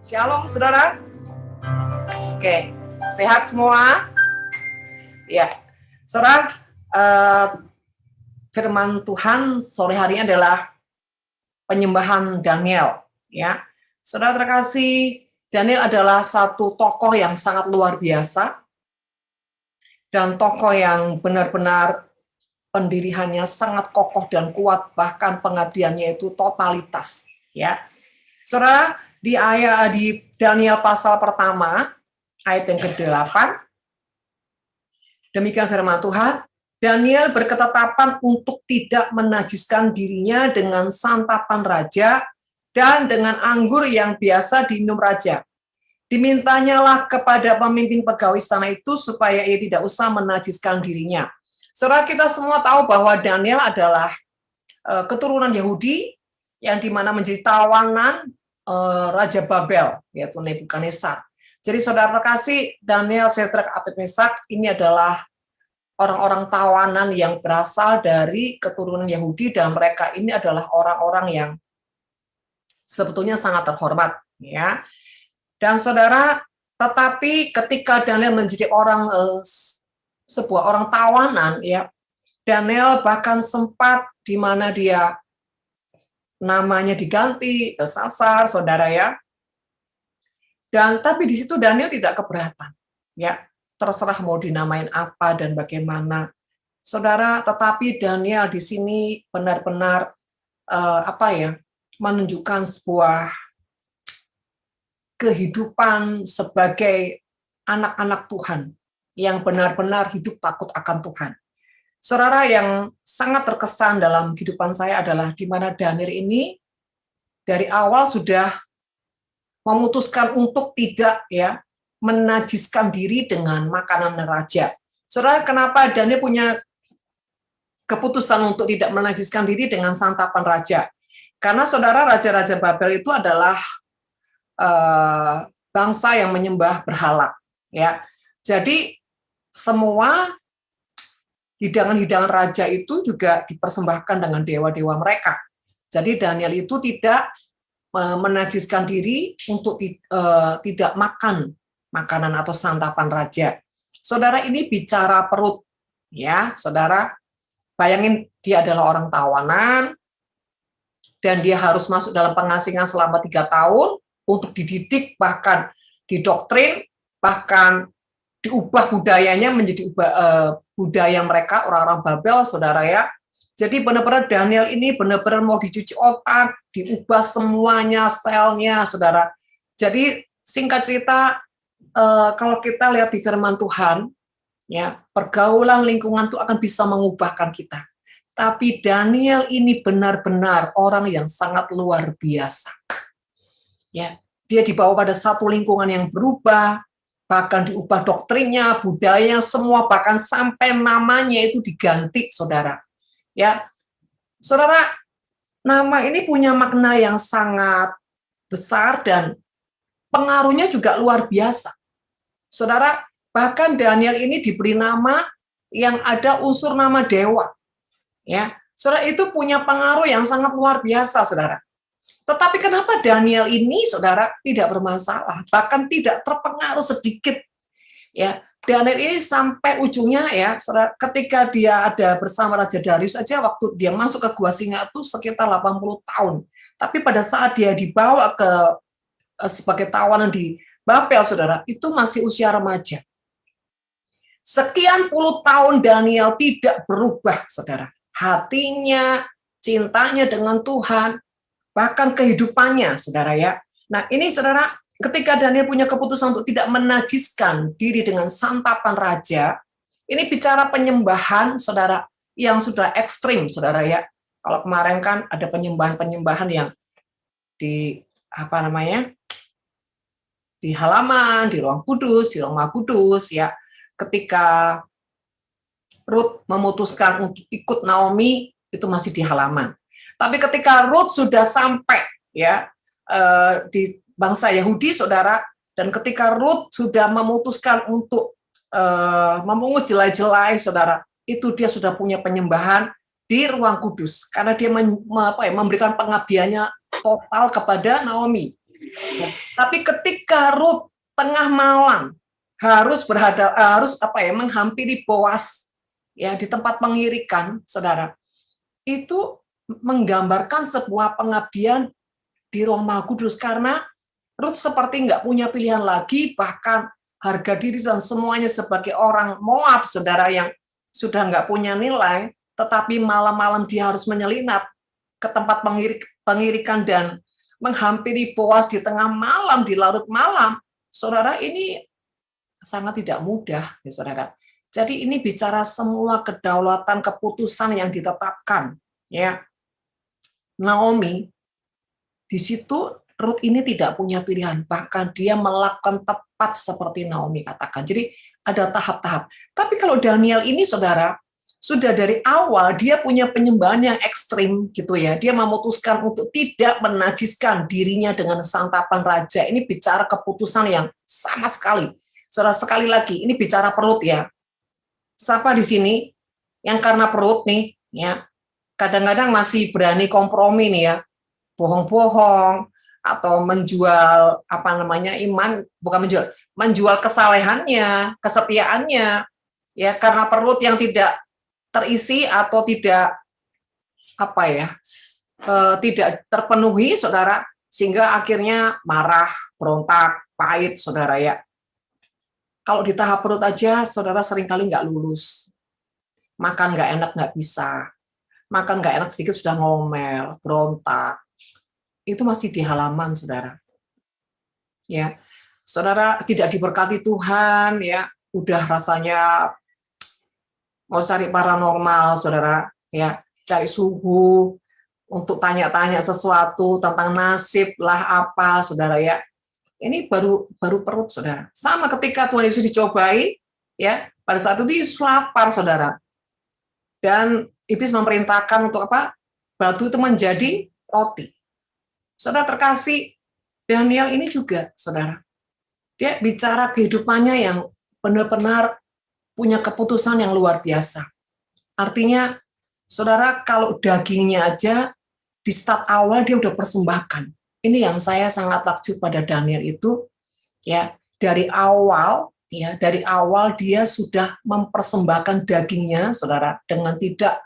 Shalom, saudara. Oke, sehat semua? Ya, saudara. Firman Tuhan sore hari ini adalah penyembahan Daniel. Ya, saudara terkasih, Daniel adalah satu tokoh yang sangat luar biasa dan tokoh yang benar-benar pendiriannya sangat kokoh dan kuat, bahkan pengabdiannya itu totalitas. Ya, saudara. Di Daniel pasal pertama, ayat yang ke-8, demikian firman Tuhan, Daniel berketetapan untuk tidak menajiskan dirinya dengan santapan raja dan dengan anggur yang biasa diminum raja. Dimintanyalah kepada pemimpin pegawai istana itu supaya ia tidak usah menajiskan dirinya. Saudara, kita semua tahu bahwa Daniel adalah keturunan Yahudi yang dimana menjadi tawanan Raja Babel, yaitu Nebukadnezar. Jadi saudara terkasih, Daniel, Syedrak, Abednego ini adalah orang-orang tawanan yang berasal dari keturunan Yahudi, dan mereka ini adalah orang-orang yang sebetulnya sangat terhormat, ya. Dan saudara, tetapi ketika Daniel menjadi sebuah orang tawanan, ya, Daniel bahkan sempat di mana dia namanya diganti Belsasar, saudara, ya. Dan tapi di situ Daniel tidak keberatan, ya. Terserah mau dinamain apa dan bagaimana, saudara. Tetapi Daniel di sini benar-benar menunjukkan sebuah kehidupan sebagai anak-anak Tuhan yang benar-benar hidup takut akan Tuhan. Saudara, yang sangat terkesan dalam kehidupan saya adalah di mana Daniel ini dari awal sudah memutuskan untuk tidak, ya, menajiskan diri dengan makanan raja. Saudara, kenapa Daniel punya keputusan untuk tidak menajiskan diri dengan santapan raja? Karena saudara, raja-raja Babel itu adalah bangsa yang menyembah berhala, ya. Jadi semua hidangan-hidangan raja itu juga dipersembahkan dengan dewa-dewa mereka. Jadi Daniel itu tidak menajiskan diri untuk tidak makan makanan atau santapan raja. Saudara, ini bicara perut, ya, saudara. Bayangin, dia adalah orang tawanan dan dia harus masuk dalam pengasingan selama 3 tahun untuk dididik, bahkan didoktrin, bahkan diubah budayanya menjadi budaya mereka, orang-orang Babel, saudara, ya. Jadi benar-benar Daniel ini benar-benar mau dicuci otak, diubah semuanya, stylenya, saudara. Jadi singkat cerita, kalau kita lihat di firman Tuhan, ya, pergaulan lingkungan itu akan bisa mengubahkan kita. Tapi Daniel ini benar-benar orang yang sangat luar biasa. Ya, dia dibawa pada satu lingkungan yang berubah, bahkan diubah doktrinnya, budayanya, semua, bahkan sampai namanya itu diganti, saudara. Ya, saudara, nama ini punya makna yang sangat besar dan pengaruhnya juga luar biasa. Saudara, bahkan Daniel ini diberi nama yang ada unsur nama dewa. Ya, saudara, itu punya pengaruh yang sangat luar biasa, saudara. Tetapi kenapa Daniel ini, saudara, tidak bermasalah, bahkan tidak terpengaruh sedikit, ya. Daniel ini sampai ujungnya, ya, saudara, ketika dia ada bersama Raja Darius aja, waktu dia masuk ke Gua Singa itu sekitar 80 tahun. Tapi pada saat dia dibawa sebagai tawanan di Babel, saudara, itu masih usia remaja. Sekian puluh tahun Daniel tidak berubah, saudara. Hatinya, cintanya dengan Tuhan, bahkan kehidupannya, saudara, ya. Nah, ini, saudara, ketika Daniel punya keputusan untuk tidak menajiskan diri dengan santapan raja, ini bicara penyembahan, saudara, yang sudah ekstrim, saudara, ya. Kalau kemarin kan ada penyembahan-penyembahan yang di di halaman, di ruang kudus, di rumah kudus, ya. Ketika Ruth memutuskan untuk ikut Naomi, itu masih di halaman. Tapi ketika Ruth sudah sampai, ya, di bangsa Yahudi, saudara, dan ketika Ruth sudah memutuskan untuk memungut jelai-jelai, saudara, itu dia sudah punya penyembahan di ruang kudus, karena dia memberikan pengabdiannya total kepada Naomi. Ya. Tapi ketika Ruth tengah malam harus menghampiri Boas ya di tempat pengirikan, saudara, itu menggambarkan sebuah pengabdian di Roh Maha Kudus, karena Ruth seperti nggak punya pilihan lagi, bahkan harga diri dan semuanya sebagai orang Moab, saudara, yang sudah nggak punya nilai, tetapi malam-malam dia harus menyelinap ke tempat pengirikan dan menghampiri Boas di tengah malam, di larut malam. Saudara, ini sangat tidak mudah, ya, saudara. Jadi ini bicara semua kedaulatan keputusan yang ditetapkan, ya. Naomi di situ, Ruth ini tidak punya pilihan, bahkan dia melakukan tepat seperti Naomi katakan. Jadi ada tahap-tahap. Tapi kalau Daniel ini, saudara, sudah dari awal dia punya penyembahan yang ekstrim gitu ya. Dia memutuskan untuk tidak menajiskan dirinya dengan santapan raja. Ini bicara keputusan yang sama sekali. Saudara, sekali lagi, ini bicara perut ya. Siapa di sini yang karena perut nih, ya, kadang-kadang masih berani kompromi nih ya, bohong-bohong atau menjual iman, bukan menjual kesalehannya, kesetiaannya, ya, karena perut yang tidak terisi atau tidak tidak terpenuhi, saudara, sehingga akhirnya marah, berontak, pahit, saudara ya. Kalau di tahap perut aja, saudara seringkali nggak lulus, makan nggak enak nggak bisa, makan nggak enak sedikit sudah ngomel, berontak, itu masih di halaman, saudara. Ya, saudara tidak diberkati Tuhan, ya, udah rasanya mau cari paranormal, saudara, ya, cari suhu untuk tanya-tanya sesuatu tentang nasib lah apa, saudara ya. Ini baru perut, saudara. Sama ketika Tuhan Yesus dicobai, ya, pada saat itu Yesus lapar, saudara. Dan iblis memerintahkan untuk apa? Batu itu menjadi roti. Saudara terkasih, Daniel ini juga, saudara. Dia bicara kehidupannya yang benar-benar punya keputusan yang luar biasa. Artinya, saudara, kalau dagingnya aja di start awal dia udah persembahkan. Ini yang saya sangat takjub pada Daniel itu, ya, dari awal dia sudah mempersembahkan dagingnya, saudara, dengan tidak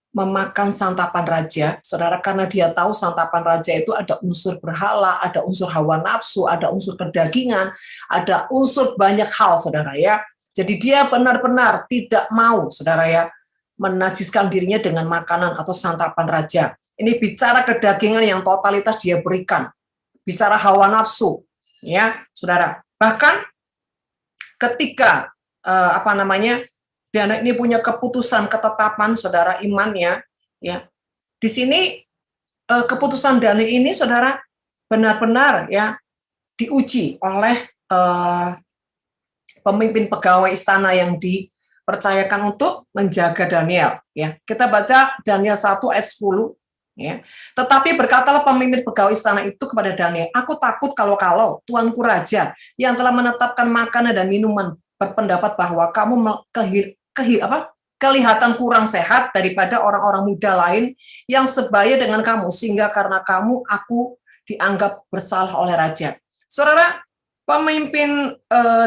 memakan santapan raja, saudara, karena dia tahu santapan raja itu ada unsur berhala, ada unsur hawa nafsu, ada unsur kedagingan, ada unsur banyak hal, saudara ya. Jadi dia benar-benar tidak mau, saudara ya, menajiskan dirinya dengan makanan atau santapan raja. Ini bicara kedagingan yang totalitas dia berikan, bicara hawa nafsu, ya, saudara. Bahkan ketika Daniel ini punya keputusan ketetapan, saudara, imannya, ya. Di sini keputusan Daniel ini, saudara, benar-benar ya diuji oleh pemimpin pegawai istana yang dipercayakan untuk menjaga Daniel. Ya, kita baca Daniel 1 ayat 10. Ya. Tetapi berkatalah pemimpin pegawai istana itu kepada Daniel, aku takut kalau tuanku raja yang telah menetapkan makanan dan minuman berpendapat bahwa kamu kelihatan kurang sehat daripada orang-orang muda lain yang sebaya dengan kamu, sehingga karena kamu aku dianggap bersalah oleh raja. Saudara, pemimpin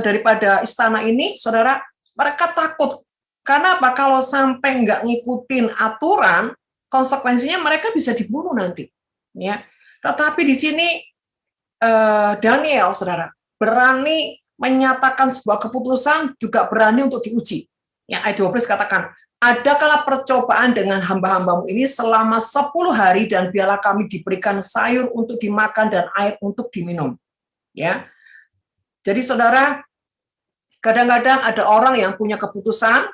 daripada istana ini, saudara, mereka takut. Karena apa? Kalau sampai nggak ngikutin aturan, konsekuensinya mereka bisa dibunuh nanti. Ya. Tetapi di sini Daniel, saudara, berani menyatakan sebuah keputusan, juga berani untuk diuji. Yang ayat 12 katakan, adakala percobaan dengan hamba-hambamu ini selama 10 hari, dan biarlah kami diberikan sayur untuk dimakan dan air untuk diminum. Ya. Jadi saudara, kadang-kadang ada orang yang punya keputusan,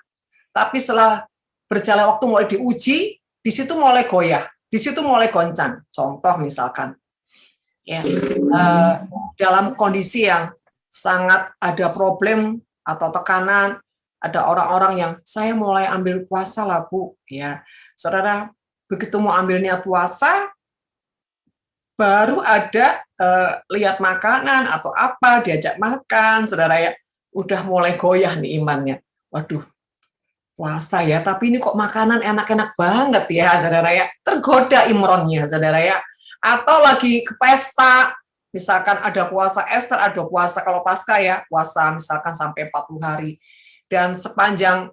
tapi setelah berjalan waktu mulai diuji, di situ mulai goyah, di situ mulai goncang. Contoh misalkan, ya, dalam kondisi yang sangat ada problem atau tekanan, ada orang-orang yang saya mulai ambil puasa lah Bu, ya, saudara, begitu mau ambil niat puasa, baru ada lihat makanan atau apa, diajak makan, saudara ya, udah mulai goyah nih imannya. Waduh, puasa ya, tapi ini kok makanan enak-enak banget ya, saudara ya. Tergoda imronnya, saudara ya. Atau lagi ke pesta, misalkan ada puasa Ester, ada puasa kalau Paskah ya, puasa misalkan sampai 40 hari. Dan sepanjang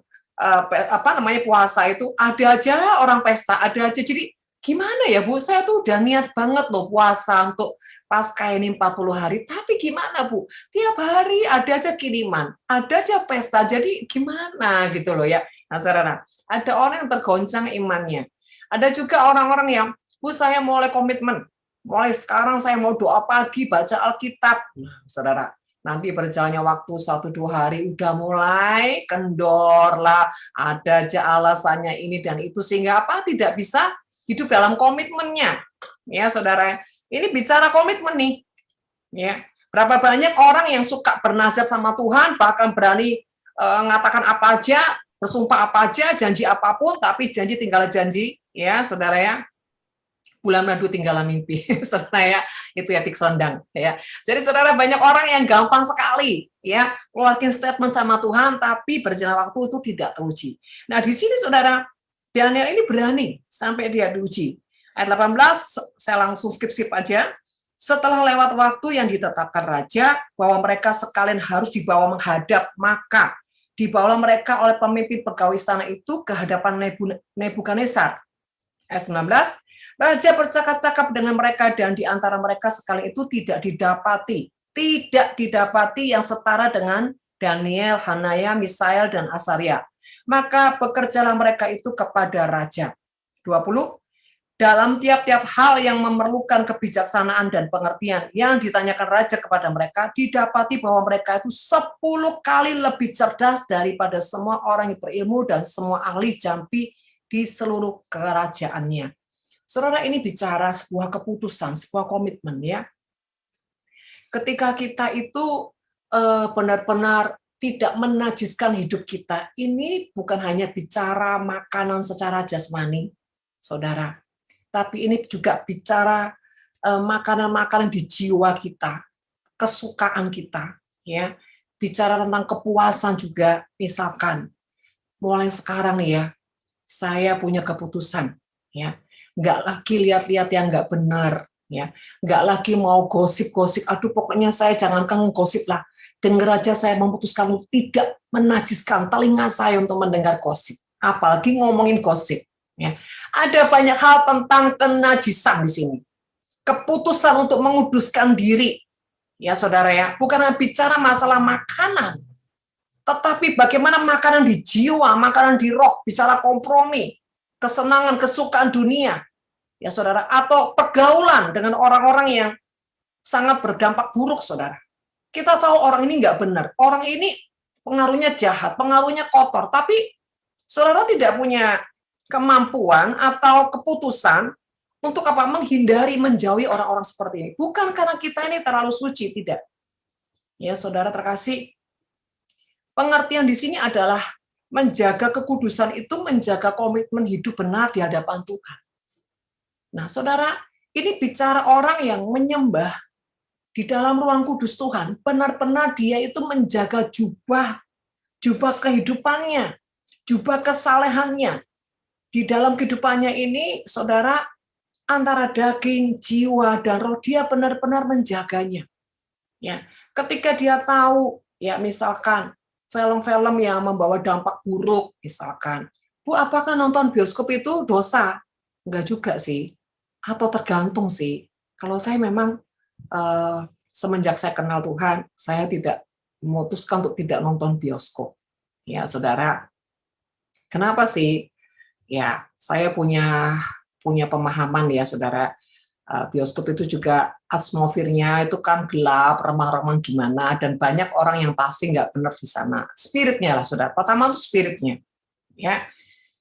puasa itu ada aja orang pesta, ada aja. Jadi gimana ya Bu, saya tuh udah niat banget loh puasa untuk Paskah ini 40 hari, tapi gimana Bu? Tiap hari ada aja kiriman, ada aja pesta, jadi gimana gitu loh ya. Nah, saudara, ada orang yang tergoncang imannya. Ada juga orang-orang yang, Bu, saya mulai komitmen, mulai sekarang saya mau doa pagi, baca Alkitab. Nah, saudara, nanti berjalannya waktu 1-2 hari udah mulai kendor lah, ada aja alasannya ini dan itu, sehingga apa? Tidak bisa hidup dalam komitmennya. Ya, saudara, ini bicara komitmen nih. Ya, berapa banyak orang yang suka bernazar sama Tuhan, bahkan berani mengatakan apa aja, bersumpah apa aja, janji apapun, tapi janji tinggal janji, ya, saudara ya. Bulan madu tinggal mimpi, saudara ya, itu ya tik sondang, ya. Jadi saudara, banyak orang yang gampang sekali, ya, keluarin statement sama Tuhan, tapi berjalan waktu itu tidak teruji. Nah, di sini saudara, Daniel ini berani sampai dia diuji. Ayat 18, saya langsung skip aja. Setelah lewat waktu yang ditetapkan raja, bahwa mereka sekalian harus dibawa menghadap, maka dibawa mereka oleh pemimpin pegawai istana itu ke hadapan Nebukadnezar. Ayat 19, raja bercakap-cakap dengan mereka dan di antara mereka sekali itu tidak didapati yang setara dengan Daniel, Hanaya, Misael, dan Asaria. Maka bekerjalah mereka itu kepada raja. 20, dalam tiap-tiap hal yang memerlukan kebijaksanaan dan pengertian yang ditanyakan raja kepada mereka, didapati bahwa mereka itu 10 kali lebih cerdas daripada semua orang yang berilmu dan semua ahli jampi di seluruh kerajaannya. Saudara, ini bicara sebuah keputusan, sebuah komitmen ya. Ketika kita itu benar-benar tidak menajiskan hidup kita, ini bukan hanya bicara makanan secara jasmani, saudara, tapi ini juga bicara makanan-makanan di jiwa kita, kesukaan kita, ya. Bicara tentang kepuasan juga, misalkan mulai sekarang nih ya, saya punya keputusan, ya, nggak lagi lihat-lihat yang nggak benar, ya, nggak lagi mau gosip-gosip. Aduh, pokoknya saya jangankan gosip lah. Dengar aja saya memutuskan untuk tidak menajiskan telinga saya untuk mendengar gosip, apalagi ngomongin gosip. Ya, ada banyak hal tentang kenajisan di sini. Keputusan untuk menguduskan diri, ya saudara ya, bukan bicara masalah makanan, tetapi bagaimana makanan di jiwa, makanan di roh, bicara kompromi, kesenangan, kesukaan dunia, ya saudara, atau pergaulan dengan orang-orang yang sangat berdampak buruk, saudara. Kita tahu orang ini nggak benar, orang ini pengaruhnya jahat, pengaruhnya kotor, tapi saudara tidak punya kemampuan atau keputusan untuk apa? Menghindari, menjauhi orang-orang seperti ini. Bukan karena kita ini terlalu suci, tidak. Ya, saudara terkasih, pengertian di sini adalah menjaga kekudusan itu menjaga komitmen hidup benar di hadapan Tuhan. Nah, saudara, ini bicara orang yang menyembah di dalam ruang kudus Tuhan, benar-benar dia itu menjaga jubah kehidupannya, jubah kesalehannya. Di dalam kehidupannya ini, saudara, antara daging, jiwa, dan roh, dia benar-benar menjaganya. Ya, ketika dia tahu, ya misalkan film-film yang membawa dampak buruk, misalkan, Bu, apakah nonton bioskop itu dosa? Enggak juga sih, atau tergantung sih. Kalau saya memang semenjak saya kenal Tuhan, saya tidak memutuskan untuk tidak nonton bioskop. Ya, saudara, kenapa sih? Ya, saya punya pemahaman ya, saudara. Bioskop itu juga atmosfernya itu kan gelap, remang-remang gimana, dan banyak orang yang pasti nggak benar di sana. Spiritnya lah, saudara. Pertama itu spiritnya. Ya.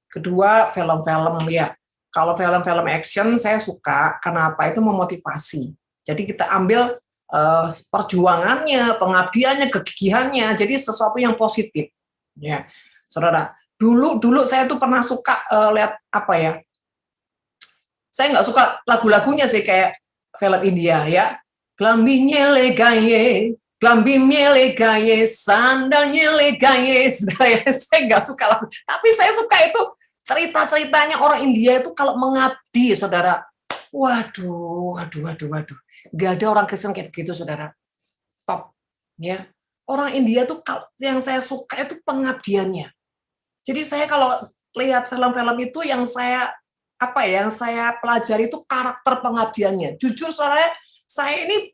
Kedua, film-film ya. Kalau film-film action saya suka, kenapa? Itu memotivasi. Jadi kita ambil perjuangannya, pengabdiannya, kegigihannya, jadi sesuatu yang positif. Ya, saudara. Dulu saya tuh pernah suka lihat apa ya? Saya nggak suka lagu-lagunya sih, kayak film India ya. Klambinya legaye, klambinya legaye, sandalnya legaye. Saya nggak suka lagu, tapi saya suka itu cerita-ceritanya orang India itu kalau mengabdi, saudara. Waduh. Gak ada orang Kristen kayak begitu, saudara. Top. Ya. Orang India tuh yang saya suka itu pengabdiannya. Jadi saya kalau lihat film-film itu yang saya pelajari itu karakter pengabdiannya. Jujur saya ini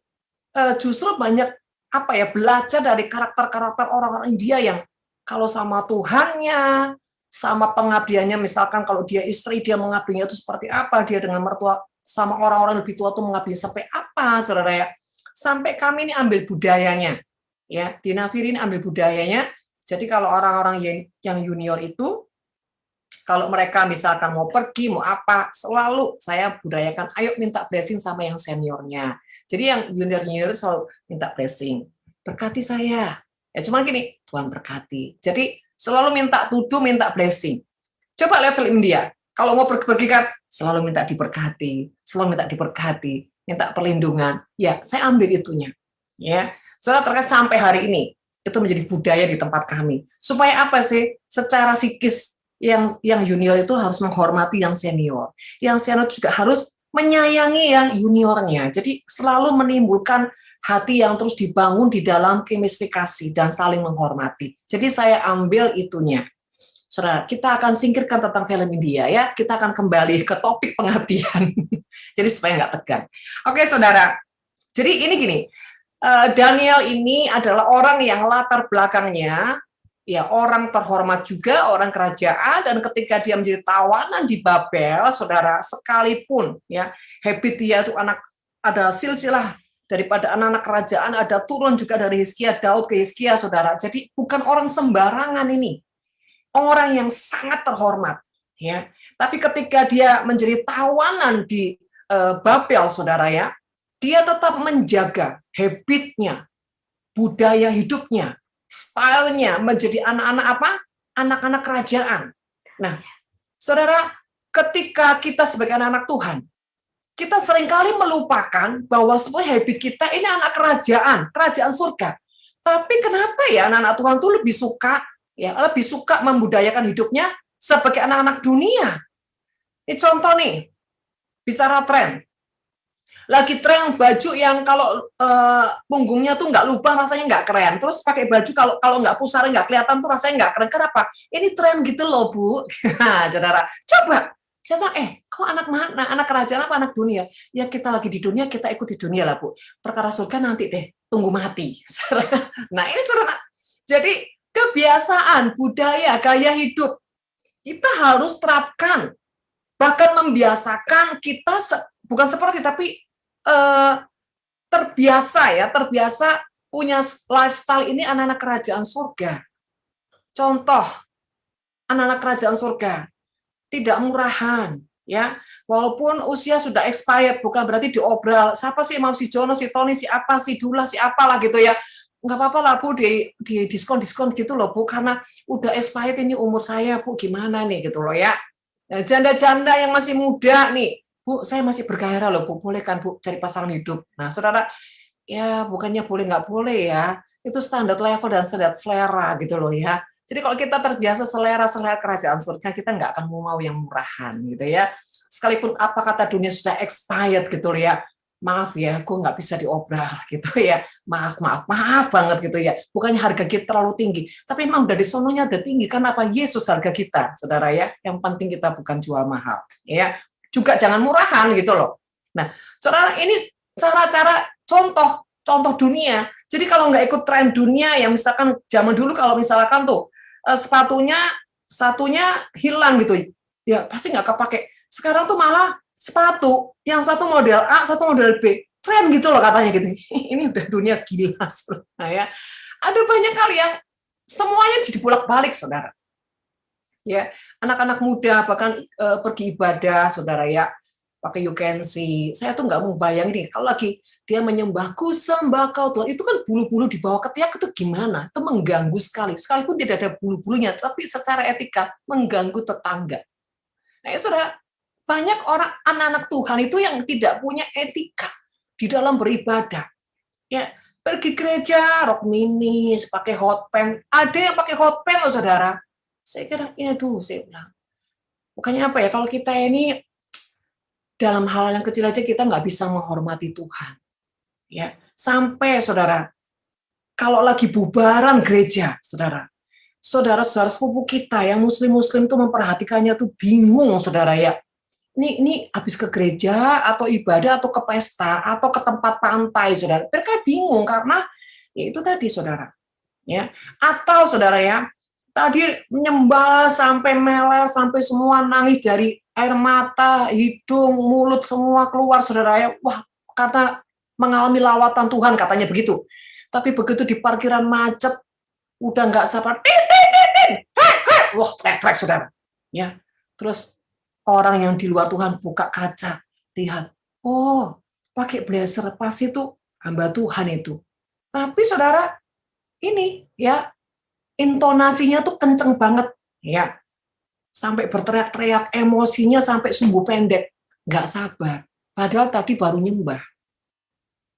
justru banyak belajar dari karakter-karakter orang-orang India yang kalau sama Tuhannya, sama pengabdiannya, misalkan kalau dia istri, dia mengabdinya itu seperti apa, dia dengan mertua sama orang-orang lebih tua itu mengabdi sampai apa, saudara ya. Sampai kami ini ambil budayanya, ya, di Nafiri ini ambil budayanya. Jadi kalau orang-orang yang junior itu, kalau mereka misalkan mau pergi, mau apa, selalu saya budayakan, ayo minta blessing sama yang seniornya. Jadi yang junior-junior selalu minta blessing. Berkati saya. Ya cuman gini, Tuhan berkati. Jadi selalu minta tuduh, minta blessing. Coba lihat film India. Kalau mau pergi kan, selalu minta diberkati, minta perlindungan. Ya, saya ambil itunya. Ya, soalnya terkait sampai hari ini, itu menjadi budaya di tempat kami. Supaya apa sih? Secara psikis, yang junior itu harus menghormati yang senior. Yang senior juga harus menyayangi yang juniornya. Jadi selalu menimbulkan hati yang terus dibangun di dalam chemistry kasih dan saling menghormati. Jadi saya ambil itunya. Saudara, kita akan singkirkan tentang film India ya. Kita akan kembali ke topik pengabdian. Jadi supaya nggak tegang. Oke, saudara. Jadi ini gini, Daniel ini adalah orang yang latar belakangnya ya orang terhormat juga, orang kerajaan, dan ketika dia menjadi tawanan di Babel, saudara, sekalipun ya habit dia itu ada silsilah daripada anak-anak kerajaan, ada turun juga dari Hizkia, Daud ke Hizkia, saudara. Jadi bukan orang sembarangan ini, orang yang sangat terhormat, ya. Tapi ketika dia menjadi tawanan di Babel, saudara ya, dia tetap menjaga habitnya, budaya hidupnya, stylenya menjadi anak-anak apa? Anak-anak kerajaan. Nah, saudara, ketika kita sebagai anak-anak Tuhan, kita seringkali melupakan bahwa sebuah habit kita ini anak kerajaan surga. Tapi kenapa ya anak-anak Tuhan itu lebih suka membudayakan hidupnya sebagai anak-anak dunia? Ini contoh nih, bicara tren. Lagi tren baju yang kalau punggungnya tuh nggak lubang rasanya nggak keren. Terus pakai baju kalau nggak pusar nggak kelihatan tuh rasanya nggak keren. Kenapa? Ini tren gitu loh, Bu. Saudara, coba. Kok anak mana? Anak kerajaan apa anak dunia? Ya kita lagi di dunia, kita ikut di dunia lah, Bu. Perkara surga nanti deh, tunggu mati. Nah ini saudara. Jadi kebiasaan, budaya, gaya hidup kita harus terapkan. Bahkan membiasakan kita bukan seperti tapi terbiasa punya lifestyle ini anak-anak kerajaan surga. Contoh, anak-anak kerajaan surga tidak murahan, ya. Walaupun usia sudah expired, bukan berarti diobral. Siapa sih mau si Jono, si Tony, si apa, si Dula, si apalah gitu ya. Nggak apa-apa lah, Bu, di diskon-diskon gitu loh, Bu, karena udah expired ini umur saya, Bu, gimana nih gitu loh ya. Janda-janda yang masih muda nih, Bu, saya masih bergairah loh, Bu, boleh kan, Bu, cari pasangan hidup. Nah, saudara, ya bukannya boleh nggak boleh ya, itu standar level dan standar selera gitu loh ya. Jadi kalau kita terbiasa selera kerajaan surga, kita nggak akan mau yang murahan gitu ya. Sekalipun apa kata dunia sudah expired gitu loh ya, maaf ya, gue nggak bisa diobral gitu ya. Maaf banget gitu ya. Bukannya harga kita terlalu tinggi, tapi memang dari sononya ada tinggi. Karena apa? Yesus harga kita, saudara ya. Yang penting kita bukan jual mahal, ya. Juga jangan murahan gitu loh. Nah, saudara, ini cara-cara contoh dunia. Jadi kalau nggak ikut tren dunia, yang misalkan zaman dulu kalau misalkan tuh sepatunya satunya hilang gitu, ya pasti nggak kepake. Sekarang tuh malah sepatu yang satu model A, satu model B, tren gitu loh katanya gitu. Ini udah dunia gila, nah ya. Ada banyak hal yang semuanya dibolak-balik, saudara. Ya, anak-anak muda bahkan pergi ibadah, saudara ya, pakai you can see. Saya tuh nggak mau bayangin nih, kalau lagi dia menyembahku sembah kau Tuhan, itu kan bulu-bulu di bawah ketiak itu gimana? Itu mengganggu sekali. Sekalipun tidak ada bulu-bulunya, tapi secara etika mengganggu tetangga. Nah, ya saudara, banyak orang anak-anak Tuhan itu yang tidak punya etika di dalam beribadah. Ya, pergi gereja, rok mini, pakai hot pants. Ada yang pakai hot pants loh, saudara. Saya kira, saya bilang. Bukannya apa ya, kalau kita ini dalam hal yang kecil aja kita nggak bisa menghormati Tuhan. Ya, sampai saudara, kalau lagi bubaran gereja, saudara-saudara sepupu kita yang muslim-muslim tuh memperhatikannya tuh bingung, saudara ya. Ini habis ke gereja atau ibadah atau ke pesta atau ke tempat pantai, saudara. Mereka bingung karena ya itu tadi, saudara. Ya, atau saudara ya, tadi menyembah sampai meler, sampai semua nangis dari air mata, hidung, mulut semua keluar, saudara ya. Wah, karena mengalami lawatan Tuhan katanya begitu. Tapi begitu di parkiran macet, udah nggak sabar, wah teriak-teriak, saudara. Ya, terus orang yang di luar Tuhan buka kaca, lihat, oh pakai blazer, pasti itu hamba Tuhan itu. Tapi saudara, ini ya intonasinya tuh kenceng banget, ya sampai berteriak-teriak, emosinya sampai sumbu pendek, nggak sabar. Padahal tadi baru nyembah.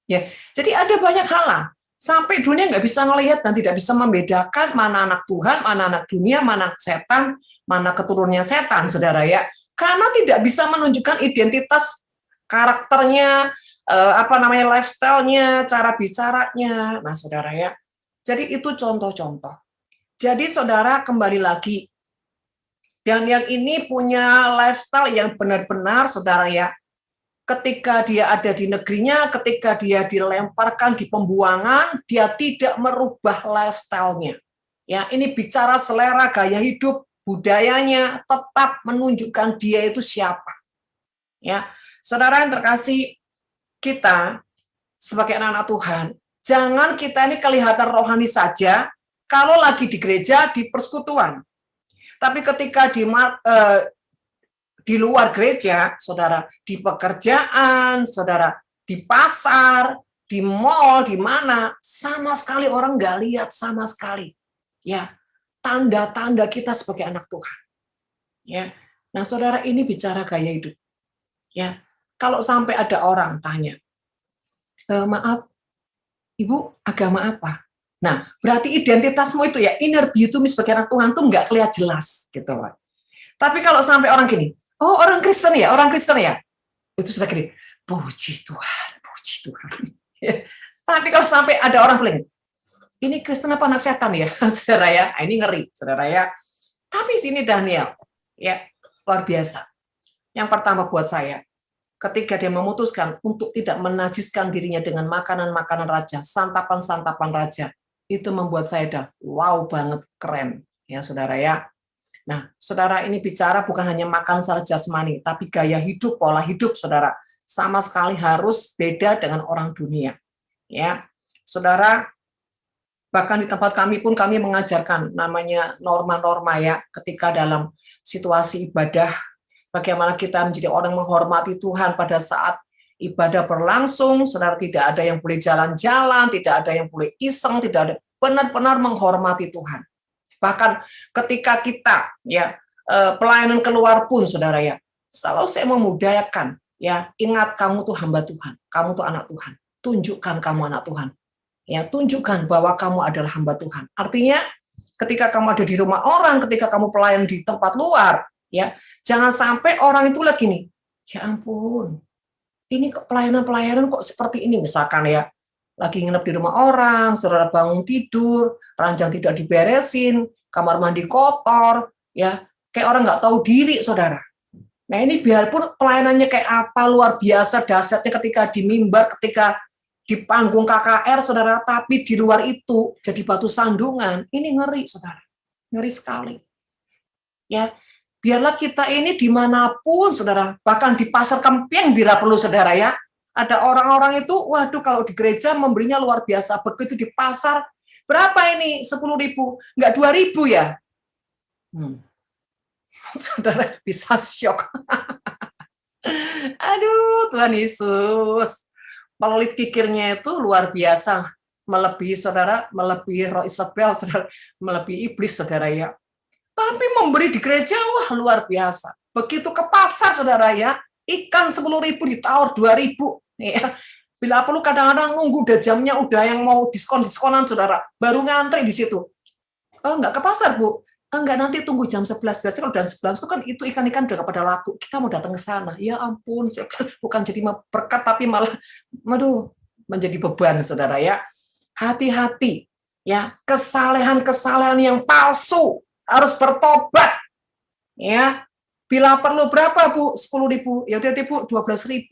Ya, jadi ada banyak hal sampai dunia nggak bisa ngelihat dan tidak bisa membedakan mana anak Tuhan, mana anak dunia, mana setan, mana keturunannya setan, saudara ya. Karena tidak bisa menunjukkan identitas karakternya, lifestyle-nya, cara bicaranya. Nah, saudara ya. Jadi itu contoh-contoh. Jadi saudara kembali lagi, Daniel ini punya lifestyle yang benar-benar, saudara ya, ketika dia ada di negerinya, ketika dia dilemparkan di pembuangan, dia tidak merubah lifestyle-nya. Ya, ini bicara selera gaya hidup, budayanya tetap menunjukkan dia itu siapa. Ya, saudara yang terkasih, kita sebagai anak-anak Tuhan, jangan kita ini kelihatan rohani saja kalau lagi di gereja, di persekutuan. Tapi ketika di luar gereja, saudara, di pekerjaan, saudara, di pasar, di mall, di mana, sama sekali orang nggak lihat sama sekali. Ya, tanda-tanda kita sebagai anak Tuhan. Ya, nah saudara, ini bicara gaya hidup. Ya, kalau sampai ada orang tanya, maaf, ibu agama apa? Nah, berarti identitasmu itu ya inner beauty sebagai anak Tuhan tuh nggak kelihatan jelas, gitu. Tapi kalau sampai orang gini, oh orang Kristen ya, itu sudah gini, puji Tuhan, puji Tuhan. Ya. Tapi kalau sampai ada orang paling, ini Kristen apa anak setan ya, saudara ya, ini ngeri, saudara ya. Tapi sini Daniel, ya luar biasa. Yang pertama buat saya, ketika dia memutuskan untuk tidak menajiskan dirinya dengan makanan-makanan raja, santapan-santapan raja, itu membuat saya dah wow banget, keren, ya saudara ya. Nah, saudara ini bicara bukan hanya makan secara jasmani, tapi gaya hidup, pola hidup, saudara, sama sekali harus beda dengan orang dunia. Ya, saudara, bahkan di tempat kami pun kami mengajarkan namanya norma-norma ya, ketika dalam situasi ibadah, bagaimana kita menjadi orang menghormati Tuhan pada saat ibadah berlangsung, saudara, tidak ada yang boleh jalan-jalan, tidak ada yang boleh iseng, tidak ada, benar-benar menghormati Tuhan. Bahkan ketika kita ya pelayanan keluar pun, saudara ya, selalu saya memudayakan ya, ingat kamu tuh hamba Tuhan, kamu tuh anak Tuhan, tunjukkan kamu anak Tuhan, ya tunjukkan bahwa kamu adalah hamba Tuhan. Artinya ketika kamu ada di rumah orang, ketika kamu pelayan di tempat luar, ya jangan sampai orang itu lagi nih, ya ampun, ini kok pelayanan kok seperti ini, misalkan ya, lagi nginep di rumah orang, saudara bangun tidur, ranjang tidak diberesin, kamar mandi kotor, ya kayak orang nggak tahu diri, saudara. Nah ini biarpun pelayanannya kayak apa luar biasa dahsyatnya ketika di mimbar, ketika di panggung KKR, saudara, tapi di luar itu jadi batu sandungan, ini ngeri, saudara, ngeri sekali. Ya, biarlah kita ini dimanapun, saudara, bahkan di pasar Kempeng bila perlu, saudara ya. Ada orang-orang itu, waduh kalau di gereja memberinya luar biasa, begitu di pasar, berapa ini? 10.000, nggak 2.000 ya? Saudara bisa syok. Aduh, Tuhan Yesus. Pelit kikirnya itu luar biasa, melebihi saudara, melebihi Roh Isabel, saudara, melebihi iblis, saudara ya. Tapi memberi di gereja, wah luar biasa. Begitu ke pasar, saudara ya, ikan 10.000 ditawar 2.000. Ya, bila perlu kadang-kadang nunggu udah jamnya, udah yang mau diskon-diskonan, saudara, baru ngantri di situ. Oh, nggak ke pasar, Bu. enggak, nanti tunggu jam 11. Biasanya kalau jam 11 itu kan itu ikan-ikan udah pada laku. Kita mau datang ke sana. Ya ampun, bukan jadi berkat tapi malah aduh, menjadi beban, Saudara ya. Hati-hati ya, kesalehan-kesalehan yang palsu harus bertobat ya. Bila perlu berapa Bu? 10.000. Ya udah deh Bu, 12.000.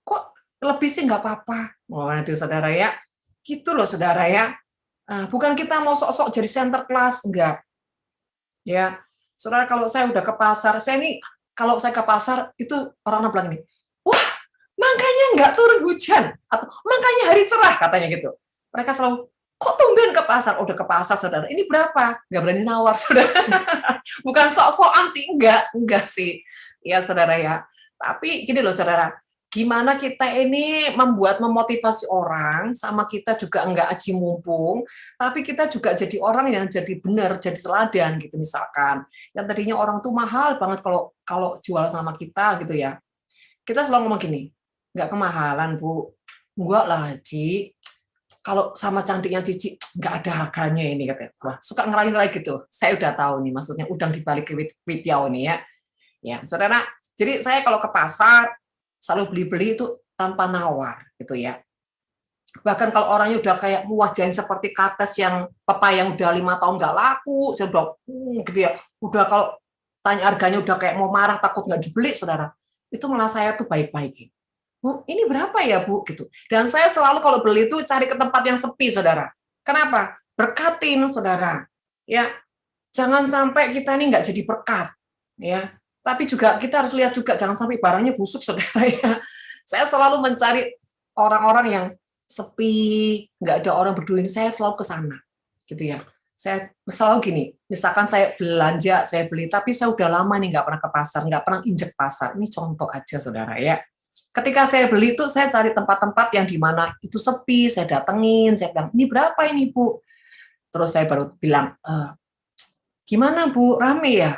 Kok lebih sih nggak apa-apa. Waduh Saudara ya. Gitu loh Saudara ya. Bukan kita mau sok-sok jadi center class, enggak. Ya, Saudara, kalau saya udah ke pasar, kalau saya ke pasar itu orang-orang bilang ini, wah, makanya nggak turun hujan atau makanya hari cerah katanya gitu. Mereka selalu, kok tumben ke pasar? Udah ke pasar, Saudara. Ini berapa? Nggak berani nawar, Saudara. Bukan sok-sokan sih, enggak sih. Ya, Saudara ya. Tapi gini loh, Saudara, gimana kita ini memotivasi orang, sama kita juga enggak aji mumpung, tapi kita juga jadi orang yang jadi benar, jadi teladan gitu misalkan. Yang tadinya orang tuh mahal banget kalau jual sama kita gitu ya. Kita selalu ngomong gini, enggak kemahalan Bu, enggak lah Ci, kalau sama cantiknya Cici enggak ada harganya ini katanya. Wah, suka ngerai-ngerai gitu. Saya udah tahu nih maksudnya udang dibalik witiau nih ya. Ya, Saudara. Jadi saya kalau ke pasar selalu beli-beli itu tanpa nawar gitu ya. Bahkan kalau orangnya udah kayak wajahnya seperti kates yang pepaya yang udah 5 tahun nggak laku, saya udah gitu ya. Udah kalau tanya harganya udah kayak mau marah takut nggak dibeli, Saudara. Itu malah saya tuh baik-baikin. Bu, ini berapa ya Bu? Gitu. Dan saya selalu kalau beli itu cari ke tempat yang sepi, Saudara. Kenapa? Berkatin, Saudara. Ya, jangan sampai kita ini nggak jadi berkat. Ya, tapi juga kita harus lihat juga jangan sampai barangnya busuk, Saudara ya. Saya selalu mencari orang-orang yang sepi, nggak ada orang berdua ini, saya selalu ke sana. Gitu ya. Saya selalu gini, misalkan saya belanja, saya beli, tapi saya udah lama nih nggak pernah ke pasar, nggak pernah injek pasar. Ini contoh aja, Saudara ya. Ketika saya beli itu, saya cari tempat-tempat yang di mana itu sepi, saya datengin, saya bilang, ini berapa ini Bu? Terus saya baru bilang, gimana Bu, rame ya?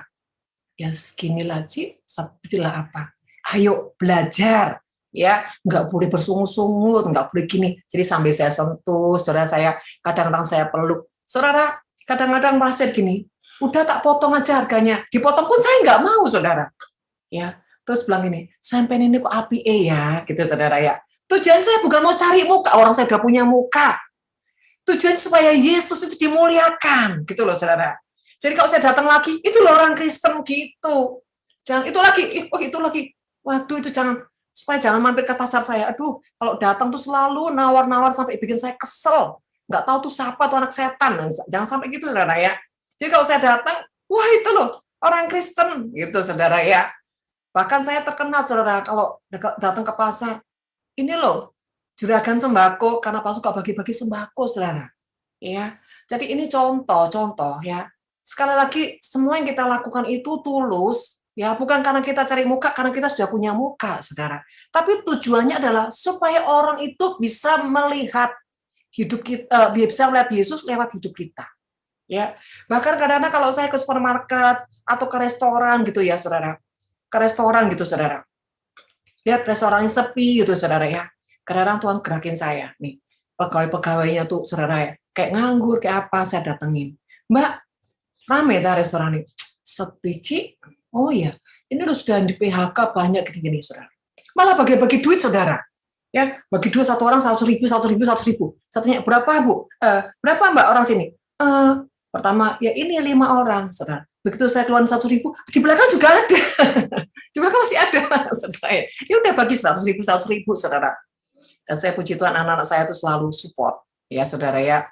Ya segini lah Ci, sepertilah apa. Ayo belajar, ya nggak boleh bersungut-sungut, nggak boleh gini. Jadi sambil saya sentuh, saudara saya kadang-kadang saya peluk. Saudara, kadang-kadang merasa gini, udah tak potong aja harganya. Dipotong pun saya nggak mau, Saudara. Ya, terus bilang gini, sampai ini kok api ya, gitu Saudara ya. Tujuan saya bukan mau cari muka, orang saya udah punya muka. Tujuan supaya Yesus itu dimuliakan, gitu loh Saudara. Jadi kalau saya datang lagi, itu loh orang Kristen gitu. Jangan itu lagi, itu lagi. Waduh, itu supaya jangan mampir ke pasar saya. Aduh, kalau datang tuh selalu nawar-nawar sampai bikin saya kesel. Nggak tahu tuh siapa tuh anak setan. Jangan sampai gitu, Saudara ya. Jadi kalau saya datang, wah itu loh orang Kristen gitu, Saudara ya. Bahkan saya terkenal, Saudara, kalau datang ke pasar, ini loh juragan sembako karena Pak suka bagi-bagi sembako, Saudara. Ya. Jadi ini contoh ya. Sekali lagi, semua yang kita lakukan itu tulus, ya bukan karena kita cari muka, karena kita sudah punya muka, Saudara. Tapi tujuannya adalah supaya orang itu bisa melihat hidup kita, bisa melihat Yesus lewat hidup kita. Ya, bahkan kadang-kadang kalau saya ke supermarket atau ke restoran gitu ya, Saudara. Ke restoran gitu, Saudara. Lihat restorannya sepi gitu, Saudara ya. Kadang-kadang Tuhan gerakin saya nih. Pegawai-pegawainya tuh, Saudara ya, kayak nganggur, kayak apa, saya datengin. Mbak, rame dah restoran ini. Sepi, Ci. Oh iya, ini udah sudah di PHK banyak gini-gini, Saudara. Malah bagi-bagi duit, Saudara. Ya, bagi duit satu orang 100.000, 100.000, 100.000. Satunya, berapa, Bu? Berapa, Mbak, orang sini? Pertama, ya ini 5 orang, Saudara. Begitu saya keluar 100.000, di belakang juga ada. Di belakang masih ada, Saudara. Ini udah bagi 100.000, 100.000, Saudara. Dan saya puji Tuhan, anak-anak saya itu selalu support. Ya, Saudara ya.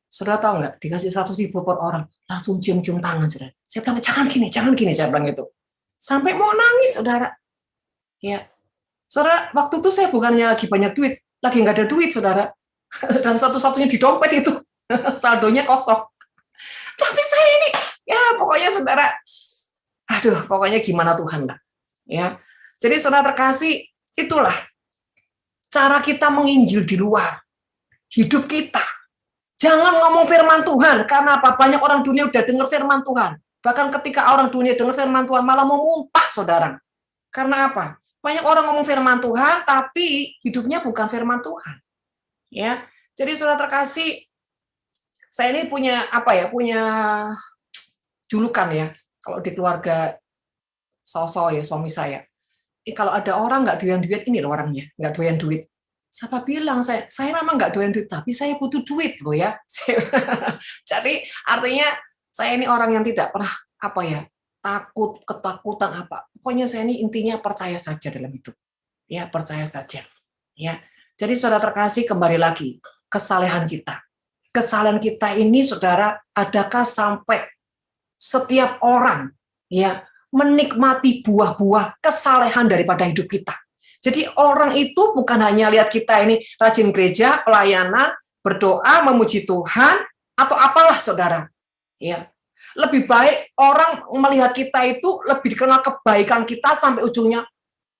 Saudara tahu nggak, dikasih 100.000 per orang, langsung cium-cium tangan, Saudara. Saya bilang, jangan gini, saya bilang gitu. Sampai mau nangis, Saudara. Ya, Saudara, waktu itu saya bukannya lagi banyak duit, lagi nggak ada duit, Saudara. Dan satu-satunya di dompet itu, saldonya kosong. Tapi saya ini, ya pokoknya Saudara, aduh, pokoknya gimana Tuhan lah. Ya, jadi Saudara terkasih, itulah cara kita menginjil di luar. Hidup kita. Jangan ngomong firman Tuhan, karena apa? Banyak orang dunia udah dengar firman Tuhan. Bahkan ketika orang dunia dengar firman Tuhan, malah mau muntah, Saudara. Karena apa? Banyak orang ngomong firman Tuhan, tapi hidupnya bukan firman Tuhan. Ya, jadi Saudara terkasih, saya ini punya julukan ya, kalau di keluarga ya suami saya. Kalau ada orang nggak doyan duit, ini loh orangnya, nggak doyan duit. Siapa bilang saya memang nggak doyan duit, tapi saya butuh duit loh ya. Jadi artinya saya ini orang yang tidak pernah takut, ketakutan apa. Pokoknya saya ini intinya percaya saja dalam hidup. Ya, percaya saja. Ya. Jadi saudara terkasih, kembali lagi kesalehan kita. Kesalahan kita ini, saudara, adakah sampai setiap orang ya menikmati buah-buah kesalehan daripada hidup kita. Jadi orang itu bukan hanya lihat kita ini rajin gereja, pelayanan, berdoa, memuji Tuhan, atau apalah saudara. Ya, lebih baik orang melihat kita itu lebih dikenal kebaikan kita sampai ujungnya,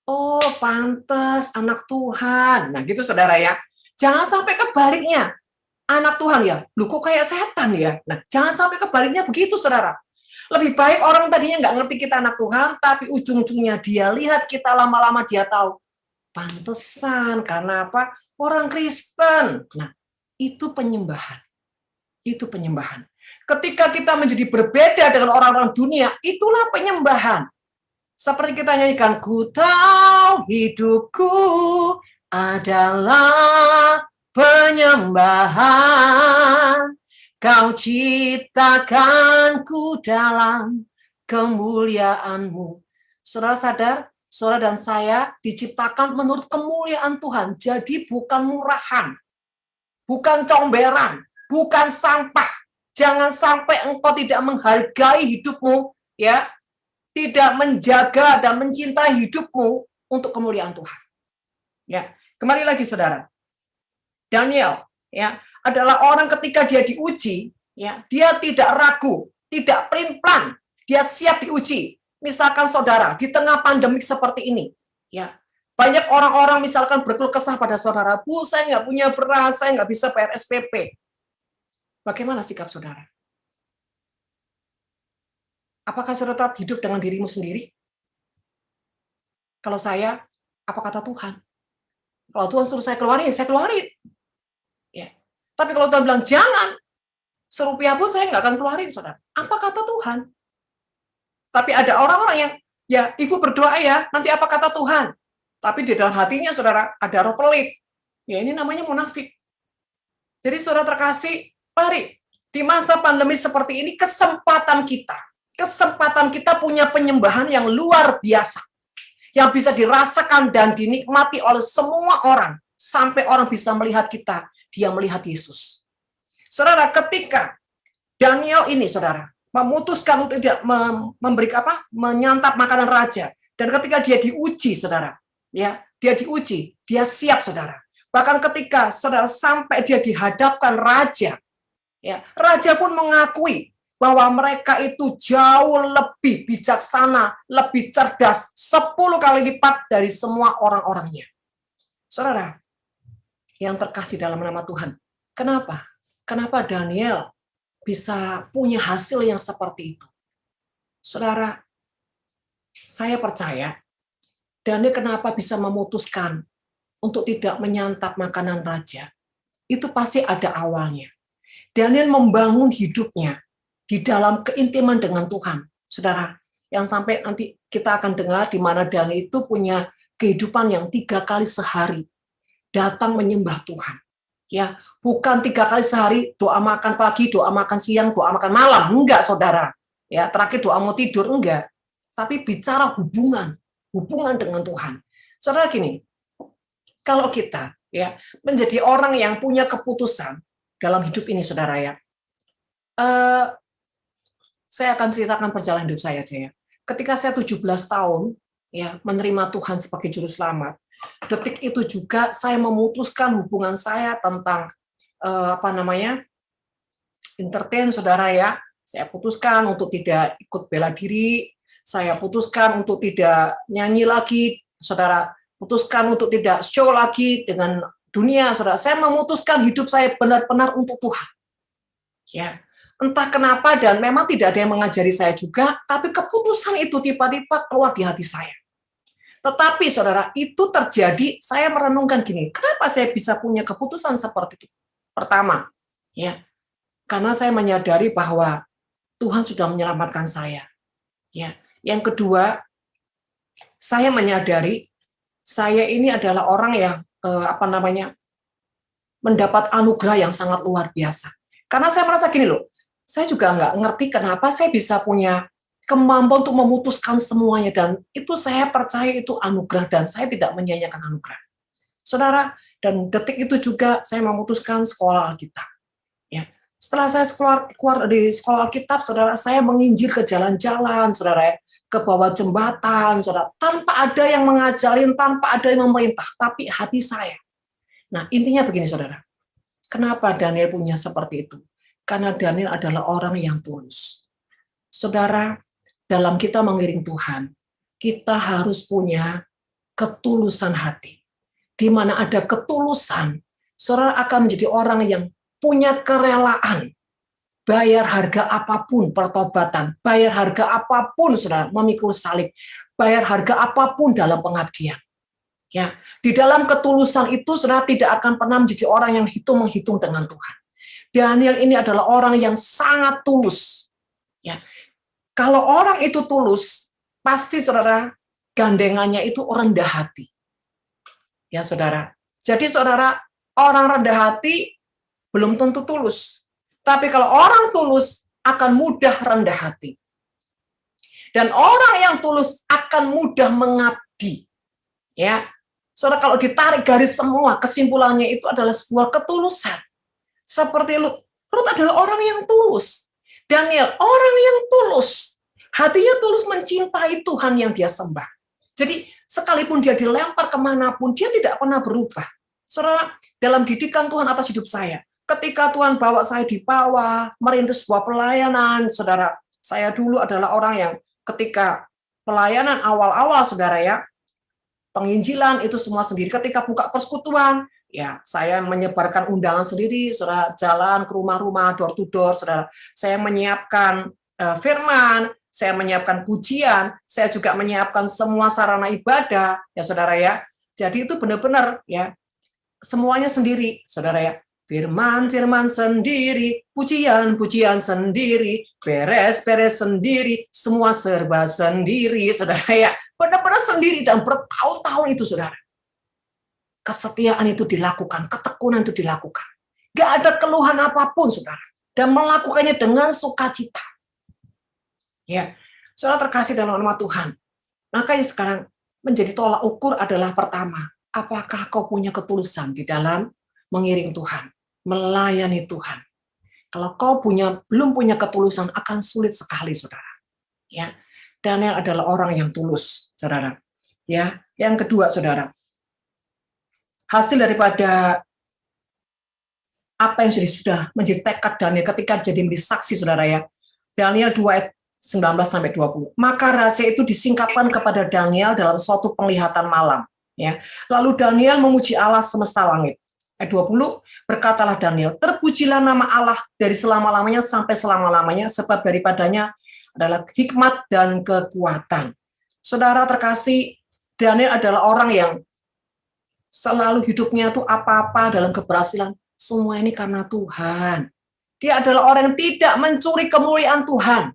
oh pantas anak Tuhan. Nah gitu saudara ya. Jangan sampai kebaliknya. Anak Tuhan ya, lu kok kayak setan ya. Nah jangan sampai kebaliknya begitu saudara. Lebih baik orang tadinya nggak ngerti kita anak Tuhan, tapi ujung-ujungnya dia lihat kita lama-lama dia tahu. Pantesan, karena apa? Orang Kristen. Nah, itu penyembahan. Itu penyembahan. Ketika kita menjadi berbeda dengan orang-orang dunia, itulah penyembahan. Seperti kita nyanyikan, ku tahu hidupku adalah penyembahan. Kau ciptakanku dalam kemuliaan-Mu. Saudara sadar, saudara dan saya diciptakan menurut kemuliaan Tuhan. Jadi bukan murahan, bukan comberan, bukan sampah. Jangan sampai engkau tidak menghargai hidupmu, ya, tidak menjaga dan mencintai hidupmu untuk kemuliaan Tuhan. Ya, kembali lagi saudara. Daniel, ya, adalah orang ketika dia diuji, ya, dia tidak ragu, tidak pelin-pelan, dia siap diuji. Misalkan saudara di tengah pandemik seperti ini, ya, banyak orang-orang misalkan berkeluh kesah pada saudara, Bu, saya nggak punya beras, saya nggak bisa bayar SPP. Bagaimana sikap saudara? Apakah saudara hidup dengan dirimu sendiri? Kalau saya, apa kata Tuhan? Kalau Tuhan suruh saya keluarin, saya keluarin. Ya. Tapi kalau Tuhan bilang, jangan, serupiah pun saya nggak akan keluarin, saudara. Apa kata Tuhan? Tapi ada orang-orang yang, ya, ibu berdoa ya, nanti apa kata Tuhan? Tapi di dalam hatinya, saudara, ada roh pelit. Ya, ini namanya munafik. Jadi, saudara terkasih, mari, di masa pandemi seperti ini, kesempatan kita punya penyembahan yang luar biasa. Yang bisa dirasakan dan dinikmati oleh semua orang. Sampai orang bisa melihat kita, dia melihat Yesus. Saudara, ketika Daniel ini, saudara, memutuskan untuk tidak menyantap makanan raja, dan ketika dia diuji, saudara, ya, dia diuji, dia siap, saudara. Bahkan ketika saudara sampai dia dihadapkan raja, ya, raja pun mengakui bahwa mereka itu jauh lebih bijaksana, lebih cerdas, 10 kali lipat dari semua orang-orangnya. Saudara, yang terkasih dalam nama Tuhan, kenapa? Kenapa Daniel bisa punya hasil yang seperti itu? Saudara, saya percaya, Daniel kenapa bisa memutuskan untuk tidak menyantap makanan raja? Itu pasti ada awalnya. Daniel membangun hidupnya di dalam keintiman dengan Tuhan. Saudara, yang sampai nanti kita akan dengar di mana Daniel itu punya kehidupan yang 3 kali sehari datang menyembah Tuhan. Ya, bukan 3 kali sehari doa makan pagi, doa makan siang, doa makan malam, enggak saudara. Ya, terakhir doa mau tidur, enggak. Tapi bicara hubungan dengan Tuhan. Saudara gini, kalau kita ya menjadi orang yang punya keputusan dalam hidup ini, saudara ya. Saya akan ceritakan perjalanan hidup saya aja ya. Ketika saya 17 tahun ya menerima Tuhan sebagai juru selamat, detik itu juga saya memutuskan hubungan saya tentang entertain, saudara ya. Saya putuskan untuk tidak ikut bela diri, saya putuskan untuk tidak nyanyi lagi, saudara. Putuskan untuk tidak show lagi dengan dunia, saudara. Saya memutuskan hidup saya benar-benar untuk Tuhan. Ya, entah kenapa dan memang tidak ada yang mengajari saya juga, tapi keputusan itu tiba-tiba keluar di hati saya. Tetapi saudara, itu terjadi, saya merenungkan gini, kenapa saya bisa punya keputusan seperti itu? Pertama, ya, karena saya menyadari bahwa Tuhan sudah menyelamatkan saya. Ya. Yang kedua, saya menyadari saya ini adalah orang yang mendapat anugerah yang sangat luar biasa. Karena saya merasa gini loh, saya juga nggak ngerti kenapa saya bisa punya kemampuan untuk memutuskan semuanya, dan itu saya percaya itu anugerah, dan saya tidak menyia-nyiakan anugerah. Saudara, dan detik itu juga saya memutuskan sekolah Alkitab. Ya. Setelah saya keluar dari sekolah Alkitab, saudara, saya menginjil ke jalan-jalan, saudara, ke bawah jembatan, saudara, tanpa ada yang mengajarin, tanpa ada yang memerintah, tapi hati saya. Nah, intinya begini, saudara. Kenapa Daniel punya seperti itu? Karena Daniel adalah orang yang tulus. Saudara, dalam kita mengiring Tuhan, kita harus punya ketulusan hati. Di mana ada ketulusan, saudara akan menjadi orang yang punya kerelaan, bayar harga apapun pertobatan, bayar harga apapun saudara memikul salib, bayar harga apapun dalam pengabdian. Ya, di dalam ketulusan itu saudara tidak akan pernah menjadi orang yang menghitung dengan Tuhan. Daniel ini adalah orang yang sangat tulus. Ya, kalau orang itu tulus, pasti saudara gandengannya itu rendah hati. Ya saudara. Jadi saudara, orang rendah hati belum tentu tulus. Tapi kalau orang tulus akan mudah rendah hati. Dan orang yang tulus akan mudah mengabdi. Ya. Saudara, kalau ditarik garis semua, kesimpulannya itu adalah sebuah ketulusan. Seperti Rut adalah orang yang tulus. Daniel, orang yang tulus. Hatinya tulus mencintai Tuhan yang dia sembah. Jadi, sekalipun dia dilempar kemanapun, dia tidak pernah berubah. Saudara, dalam didikan Tuhan atas hidup saya, ketika Tuhan bawa saya di bawah, merintis sebuah pelayanan, saudara, saya dulu adalah orang yang ketika pelayanan awal-awal, saudara ya, penginjilan itu semua sendiri. Ketika buka persekutuan, ya saya menyebarkan undangan sendiri, saudara, jalan ke rumah-rumah, door to door, saudara. Saya menyiapkan firman, saya menyiapkan pujian, saya juga menyiapkan semua sarana ibadah, ya saudara ya. Jadi itu benar-benar ya, semuanya sendiri, saudara ya. Firman sendiri, pujian sendiri, beres-beres sendiri, semua serba sendiri, saudara ya. Benar-benar sendiri dan bertahun-tahun itu, saudara. Kesetiaan itu dilakukan, ketekunan itu dilakukan. Gak ada keluhan apapun, saudara. Dan melakukannya dengan sukacita. Ya, saudara terkasih dalam nama Tuhan. Makanya sekarang menjadi tolak ukur adalah pertama, apakah kau punya ketulusan di dalam mengiring Tuhan, melayani Tuhan. Kalau kau belum punya ketulusan, akan sulit sekali, saudara. Ya, Daniel adalah orang yang tulus, saudara. Ya, yang kedua, saudara, hasil daripada apa yang sudah menjadi tekad Daniel ketika jadi saksi, saudara ya. Daniel 2 ayat 19-20. Maka rahasia itu disingkapkan kepada Daniel dalam suatu penglihatan malam. Ya. Lalu Daniel memuji Allah semesta langit. Ayat 20, berkatalah Daniel, terpujilah nama Allah dari selama-lamanya sampai selama-lamanya, sebab daripadanya adalah hikmat dan kekuatan. Saudara terkasih, Daniel adalah orang yang selalu hidupnya itu apa-apa dalam keberhasilan. Semua ini karena Tuhan. Dia adalah orang yang tidak mencuri kemuliaan Tuhan.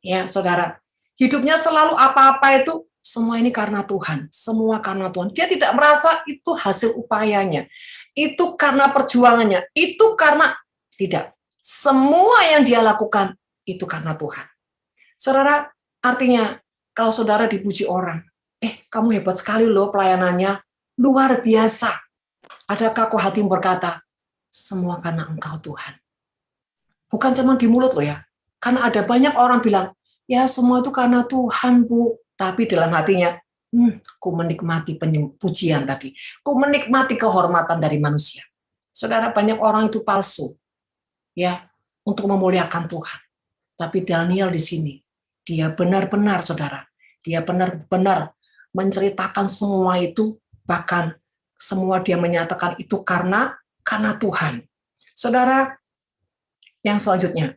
Ya, saudara, hidupnya selalu apa-apa itu semua ini karena Tuhan, semua karena Tuhan. Dia tidak merasa itu hasil upayanya, itu karena perjuangannya, itu karena tidak. Semua yang dia lakukan itu karena Tuhan. Saudara, artinya kalau saudara dipuji orang, kamu hebat sekali loh pelayanannya, luar biasa. Adakah kau hati berkata, semua karena Engkau Tuhan. Bukan cuma di mulut loh ya. Karena ada banyak orang bilang, ya semua itu karena Tuhan, Bu. Tapi dalam hatinya, ku menikmati pujian tadi. Ku menikmati kehormatan dari manusia. Saudara, banyak orang itu palsu. Ya, untuk memuliakan Tuhan. Tapi Daniel di sini, dia benar-benar, saudara, dia benar-benar menceritakan semua itu, bahkan semua dia menyatakan itu karena Tuhan. Saudara, yang selanjutnya,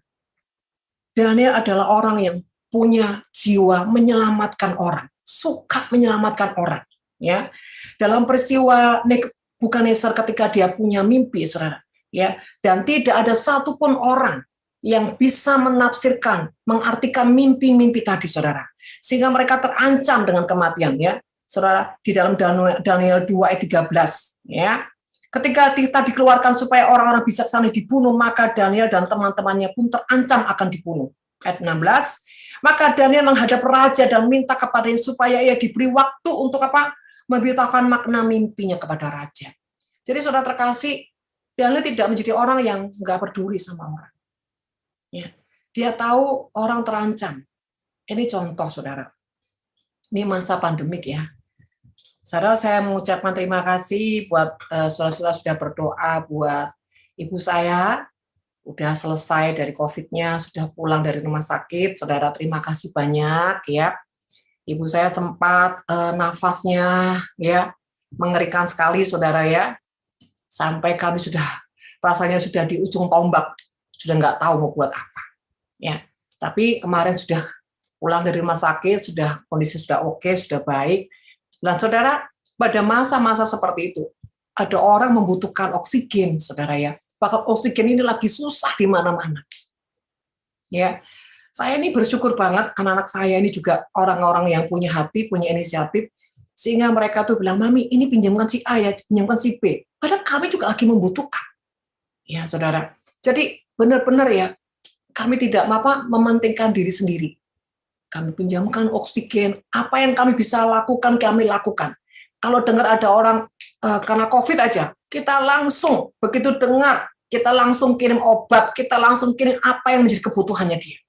Daniel adalah orang yang punya jiwa menyelamatkan orang, suka menyelamatkan orang. Ya, dalam peristiwa Nebukadnezar ketika dia punya mimpi, saudara, ya, dan tidak ada satupun orang yang bisa menafsirkan, mengartikan mimpi-mimpi tadi, saudara. Sehingga mereka terancam dengan kematian, ya. Saudara, di dalam Daniel 2 ayat 13, ya. Ketika kita dikeluarkan supaya orang-orang bijaksana dibunuh, maka Daniel dan teman-temannya pun terancam akan dibunuh. Ayat 16, maka Daniel menghadap raja dan minta kepadanya supaya ia diberi waktu untuk apa? Memberitahukan makna mimpinya kepada raja. Jadi saudara terkasih, Daniel tidak menjadi orang yang nggak peduli sama orang. Ya. Dia tahu orang terancam. Ini contoh, saudara. Ini masa pandemik, ya. Saudara, saya mengucapkan terima kasih buat saudara-saudara sudah berdoa buat ibu saya, udah selesai dari COVID-nya, sudah pulang dari rumah sakit. Saudara, terima kasih banyak, ya. Ibu saya sempat nafasnya, ya, mengerikan sekali, saudara, ya. Sampai kami rasanya sudah di ujung tombak, sudah nggak tahu mau buat apa, ya. Tapi kemarin sudah pulang dari rumah sakit, kondisi sudah oke, sudah baik. Dan saudara, pada masa-masa seperti itu, ada orang membutuhkan oksigen, saudara, ya. Bahkan oksigen ini lagi susah di mana-mana. Ya, saya ini bersyukur banget, anak-anak saya ini juga orang-orang yang punya hati, punya inisiatif, sehingga mereka tuh bilang, Mami, ini pinjamkan si A ya, pinjamkan si B. Padahal kami juga lagi membutuhkan. Ya, saudara. Jadi, benar-benar ya, kami tidak mementingkan diri sendiri. Kami pinjamkan oksigen, apa yang kami bisa lakukan, kami lakukan. Kalau dengar ada orang karena COVID aja, kita langsung, begitu dengar, kita langsung kirim obat, kita langsung kirim apa yang menjadi kebutuhannya dia.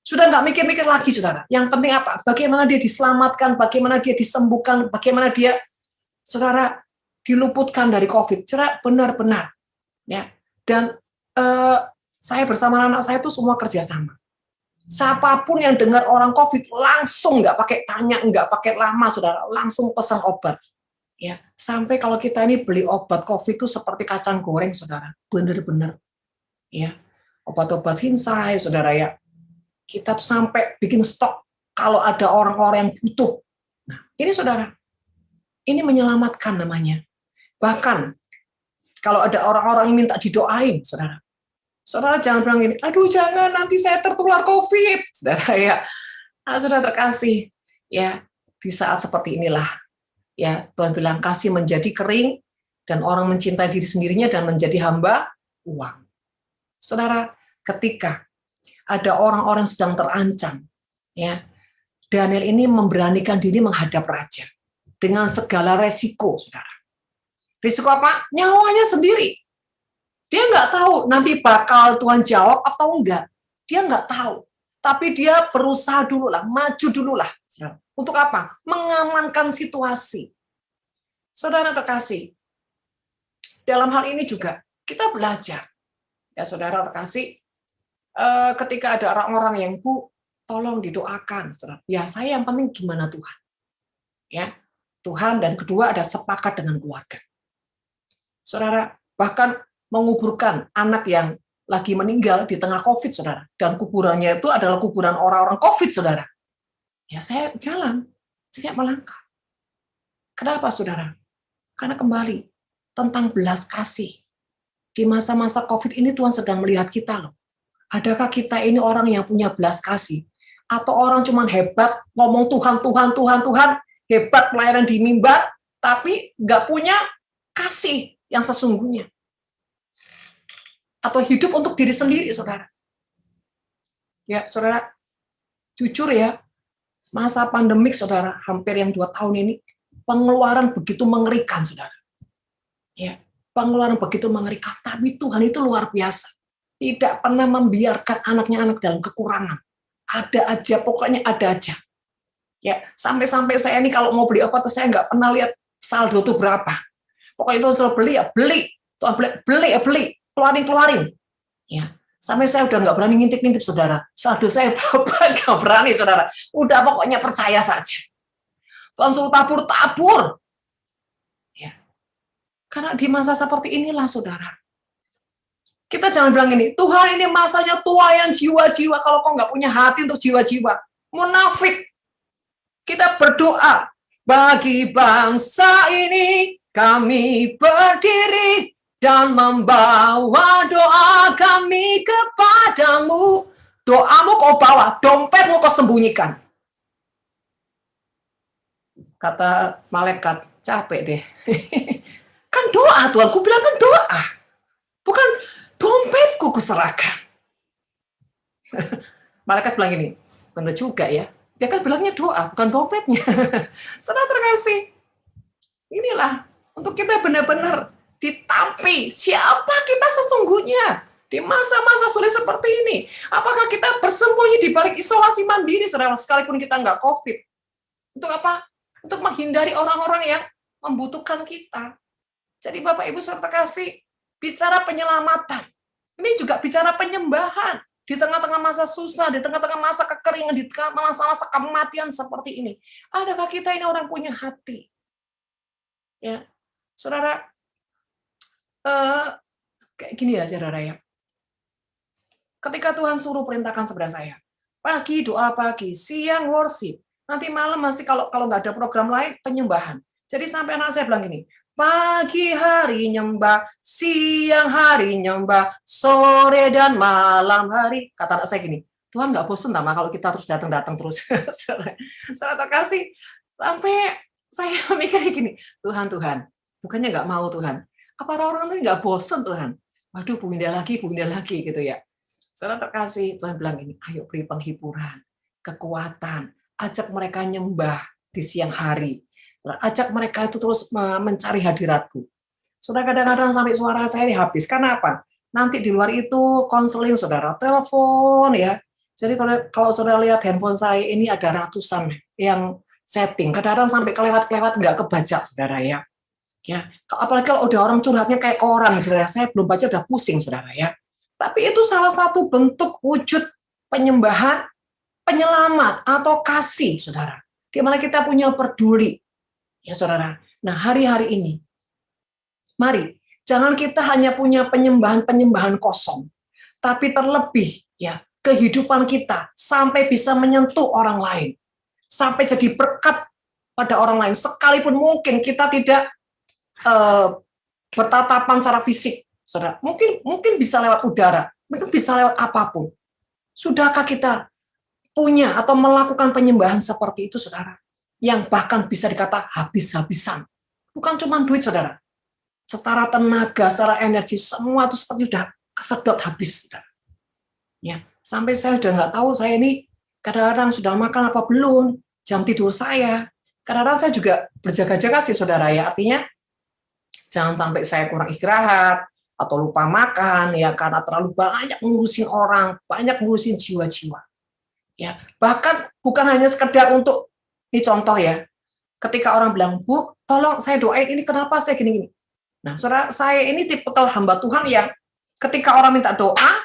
Sudah nggak mikir-mikir lagi, saudara. Yang penting apa? Bagaimana dia diselamatkan, bagaimana dia disembuhkan, bagaimana dia, saudara, diluputkan dari COVID. Saudara, benar-benar. Ya. Dan saya bersama anak saya itu semua kerjasama. Siapapun yang dengar orang COVID, langsung nggak pakai tanya, nggak pakai lama, saudara, langsung pesan obat. Ya, sampai kalau kita ini beli obat COVID itu seperti kacang goreng, saudara, benar-benar. Ya, obat-obat Hinsai, saudara, ya. Kita tuh sampai bikin stok kalau ada orang-orang yang butuh. Nah, ini saudara, ini menyelamatkan namanya. Bahkan kalau ada orang-orang yang minta didoain, saudara. Saudara jangan bilang gini, aduh jangan nanti saya tertular COVID. Saudara, ya. Saudara terkasih, ya, di saat seperti inilah, ya, Tuhan bilang kasih menjadi kering dan orang mencintai diri sendirinya dan menjadi hamba uang. Saudara, ketika ada orang-orang sedang terancam, ya, Daniel ini memberanikan diri menghadap raja dengan segala resiko, saudara. Risiko apa? Nyawanya sendiri. Dia nggak tahu nanti bakal Tuhan jawab atau enggak. Dia nggak tahu. Tapi dia berusaha dulu lah, maju dulu lah. Untuk apa? Mengamankan situasi. Saudara terkasih, dalam hal ini juga kita belajar. Ya, saudara terkasih, ketika ada orang-orang yang, Bu, tolong didoakan. Saudara. Ya, saya yang penting gimana Tuhan. Ya, Tuhan, dan kedua ada sepakat dengan keluarga. Saudara, bahkan menguburkan anak yang lagi meninggal di tengah COVID, saudara. Dan kuburannya itu adalah kuburan orang-orang COVID, saudara. Ya, saya jalan, saya melangkah. Kenapa, saudara? Karena kembali, tentang belas kasih. Di masa-masa COVID ini Tuhan sedang melihat kita, loh. Adakah kita ini orang yang punya belas kasih? Atau orang cuman hebat, ngomong Tuhan, Tuhan, Tuhan, Tuhan, hebat pelayanan di mimbar, tapi nggak punya kasih yang sesungguhnya. Atau hidup untuk diri sendiri, saudara. Ya, saudara, jujur ya, masa pandemik, saudara, hampir yang 2 tahun ini, pengeluaran begitu mengerikan, saudara. Ya, pengeluaran begitu mengerikan, tapi Tuhan itu luar biasa. Tidak pernah membiarkan anak dalam kekurangan. Ada aja, pokoknya ada aja. Ya, sampai-sampai saya ini kalau mau beli apa, saya nggak pernah lihat saldo itu berapa. Pokoknya itu selalu beli ya, beli. Tuhan beli. Keluarin. Ya, sampai saya udah nggak berani ngintip-ngintip, saudara. Saldo saya berapa, nggak berani, saudara. Udah pokoknya percaya saja. Tuhan suruh tabur. Ya. Karena di masa seperti inilah, saudara. Kita jangan bilang ini, Tuhan ini masanya tuayan jiwa-jiwa, kalau kau nggak punya hati untuk jiwa-jiwa. Munafik. Kita berdoa, bagi bangsa ini kami berdiri dan membawa doa kami kepadamu. Doamu kau bawa, dompetmu kau sembunyikan. Kata malaikat, capek deh. Kan doa Tuhan, ku bilang kan doa. Bukan dompetku kuserahkan. Malaikat bilang gini, benar juga ya. Dia kan bilangnya doa, bukan dompetnya. Saudara terkasih, inilah untuk kita benar-benar ditampi siapa kita sesungguhnya di masa-masa sulit seperti ini. Apakah kita bersembunyi di balik isolasi mandiri, saudara, sekalipun kita nggak COVID? Untuk apa? Untuk menghindari orang-orang yang membutuhkan kita. Jadi Bapak Ibu saudara terkasih, bicara penyelamatan. Ini juga bicara penyembahan. Di tengah-tengah masa susah, di tengah-tengah masa kekeringan, di tengah masa-masa kematian seperti ini. Adakah kita ini orang punya hati? Ya, saudara, kayak gini ya saudara ya. Ketika Tuhan suruh perintahkan kepada saya, pagi doa pagi, siang worship, nanti malam masih kalau nggak ada program lain penyembahan. Jadi sampai anak saya bilang gini, pagi hari nyembah, siang hari nyembah, sore dan malam hari. Kata anak saya gini, Tuhan nggak bosan sama kalau kita terus datang terus. Saya terkasih sampai saya mikirnya gini, Tuhan, bukannya nggak mau Tuhan. Apa orang-orang itu nggak bosan Tuhan? Waduh, pindah lagi gitu ya. Saudara terkasih, Tuhan bilang ini, ayo beri penghiburan, kekuatan, ajak mereka nyembah di siang hari, ajak mereka itu terus mencari hadiratku. Saudara, kadang-kadang sampai suara saya ini habis, karena apa? Nanti di luar itu konseling saudara, telepon ya. Jadi kalau saudara lihat handphone saya ini ada ratusan yang setting, kadang-kadang sampai kelewat-kelewat nggak kebaca saudara ya. Ya, apalagi kalau udah orang curhatnya kayak koran, saudara, saya belum baca udah pusing saudara ya. Tapi itu salah satu bentuk wujud penyembahan, penyelamat, atau kasih, saudara. Di mana kita punya peduli, ya saudara. Nah, hari-hari ini, mari, jangan kita hanya punya penyembahan-penyembahan kosong, tapi terlebih, ya, kehidupan kita sampai bisa menyentuh orang lain, sampai jadi berkat pada orang lain, sekalipun mungkin kita tidak bertatapan secara fisik. Saudara, mungkin bisa lewat udara, mungkin bisa lewat apapun. Sudahkah kita punya atau melakukan penyembahan seperti itu, saudara? Yang bahkan bisa dikata habis-habisan. Bukan cuma duit, saudara. Secara tenaga, secara energi, semua itu seperti sudah kesedot habis, saudara. Ya, sampai saya sudah nggak tahu saya ini kadang-kadang sudah makan apa belum, jam tidur saya. Kadang-kadang saya juga berjaga-jaga sih, saudara ya. Artinya jangan sampai saya kurang istirahat, atau lupa makan ya karena terlalu banyak ngurusin orang, banyak ngurusin jiwa-jiwa. Ya, bahkan bukan hanya sekedar untuk ini contoh ya. Ketika orang bilang, "Bu, tolong saya doain ini kenapa saya gini-gini." Nah, saudara, saya ini tipikal hamba Tuhan yang ketika orang minta doa,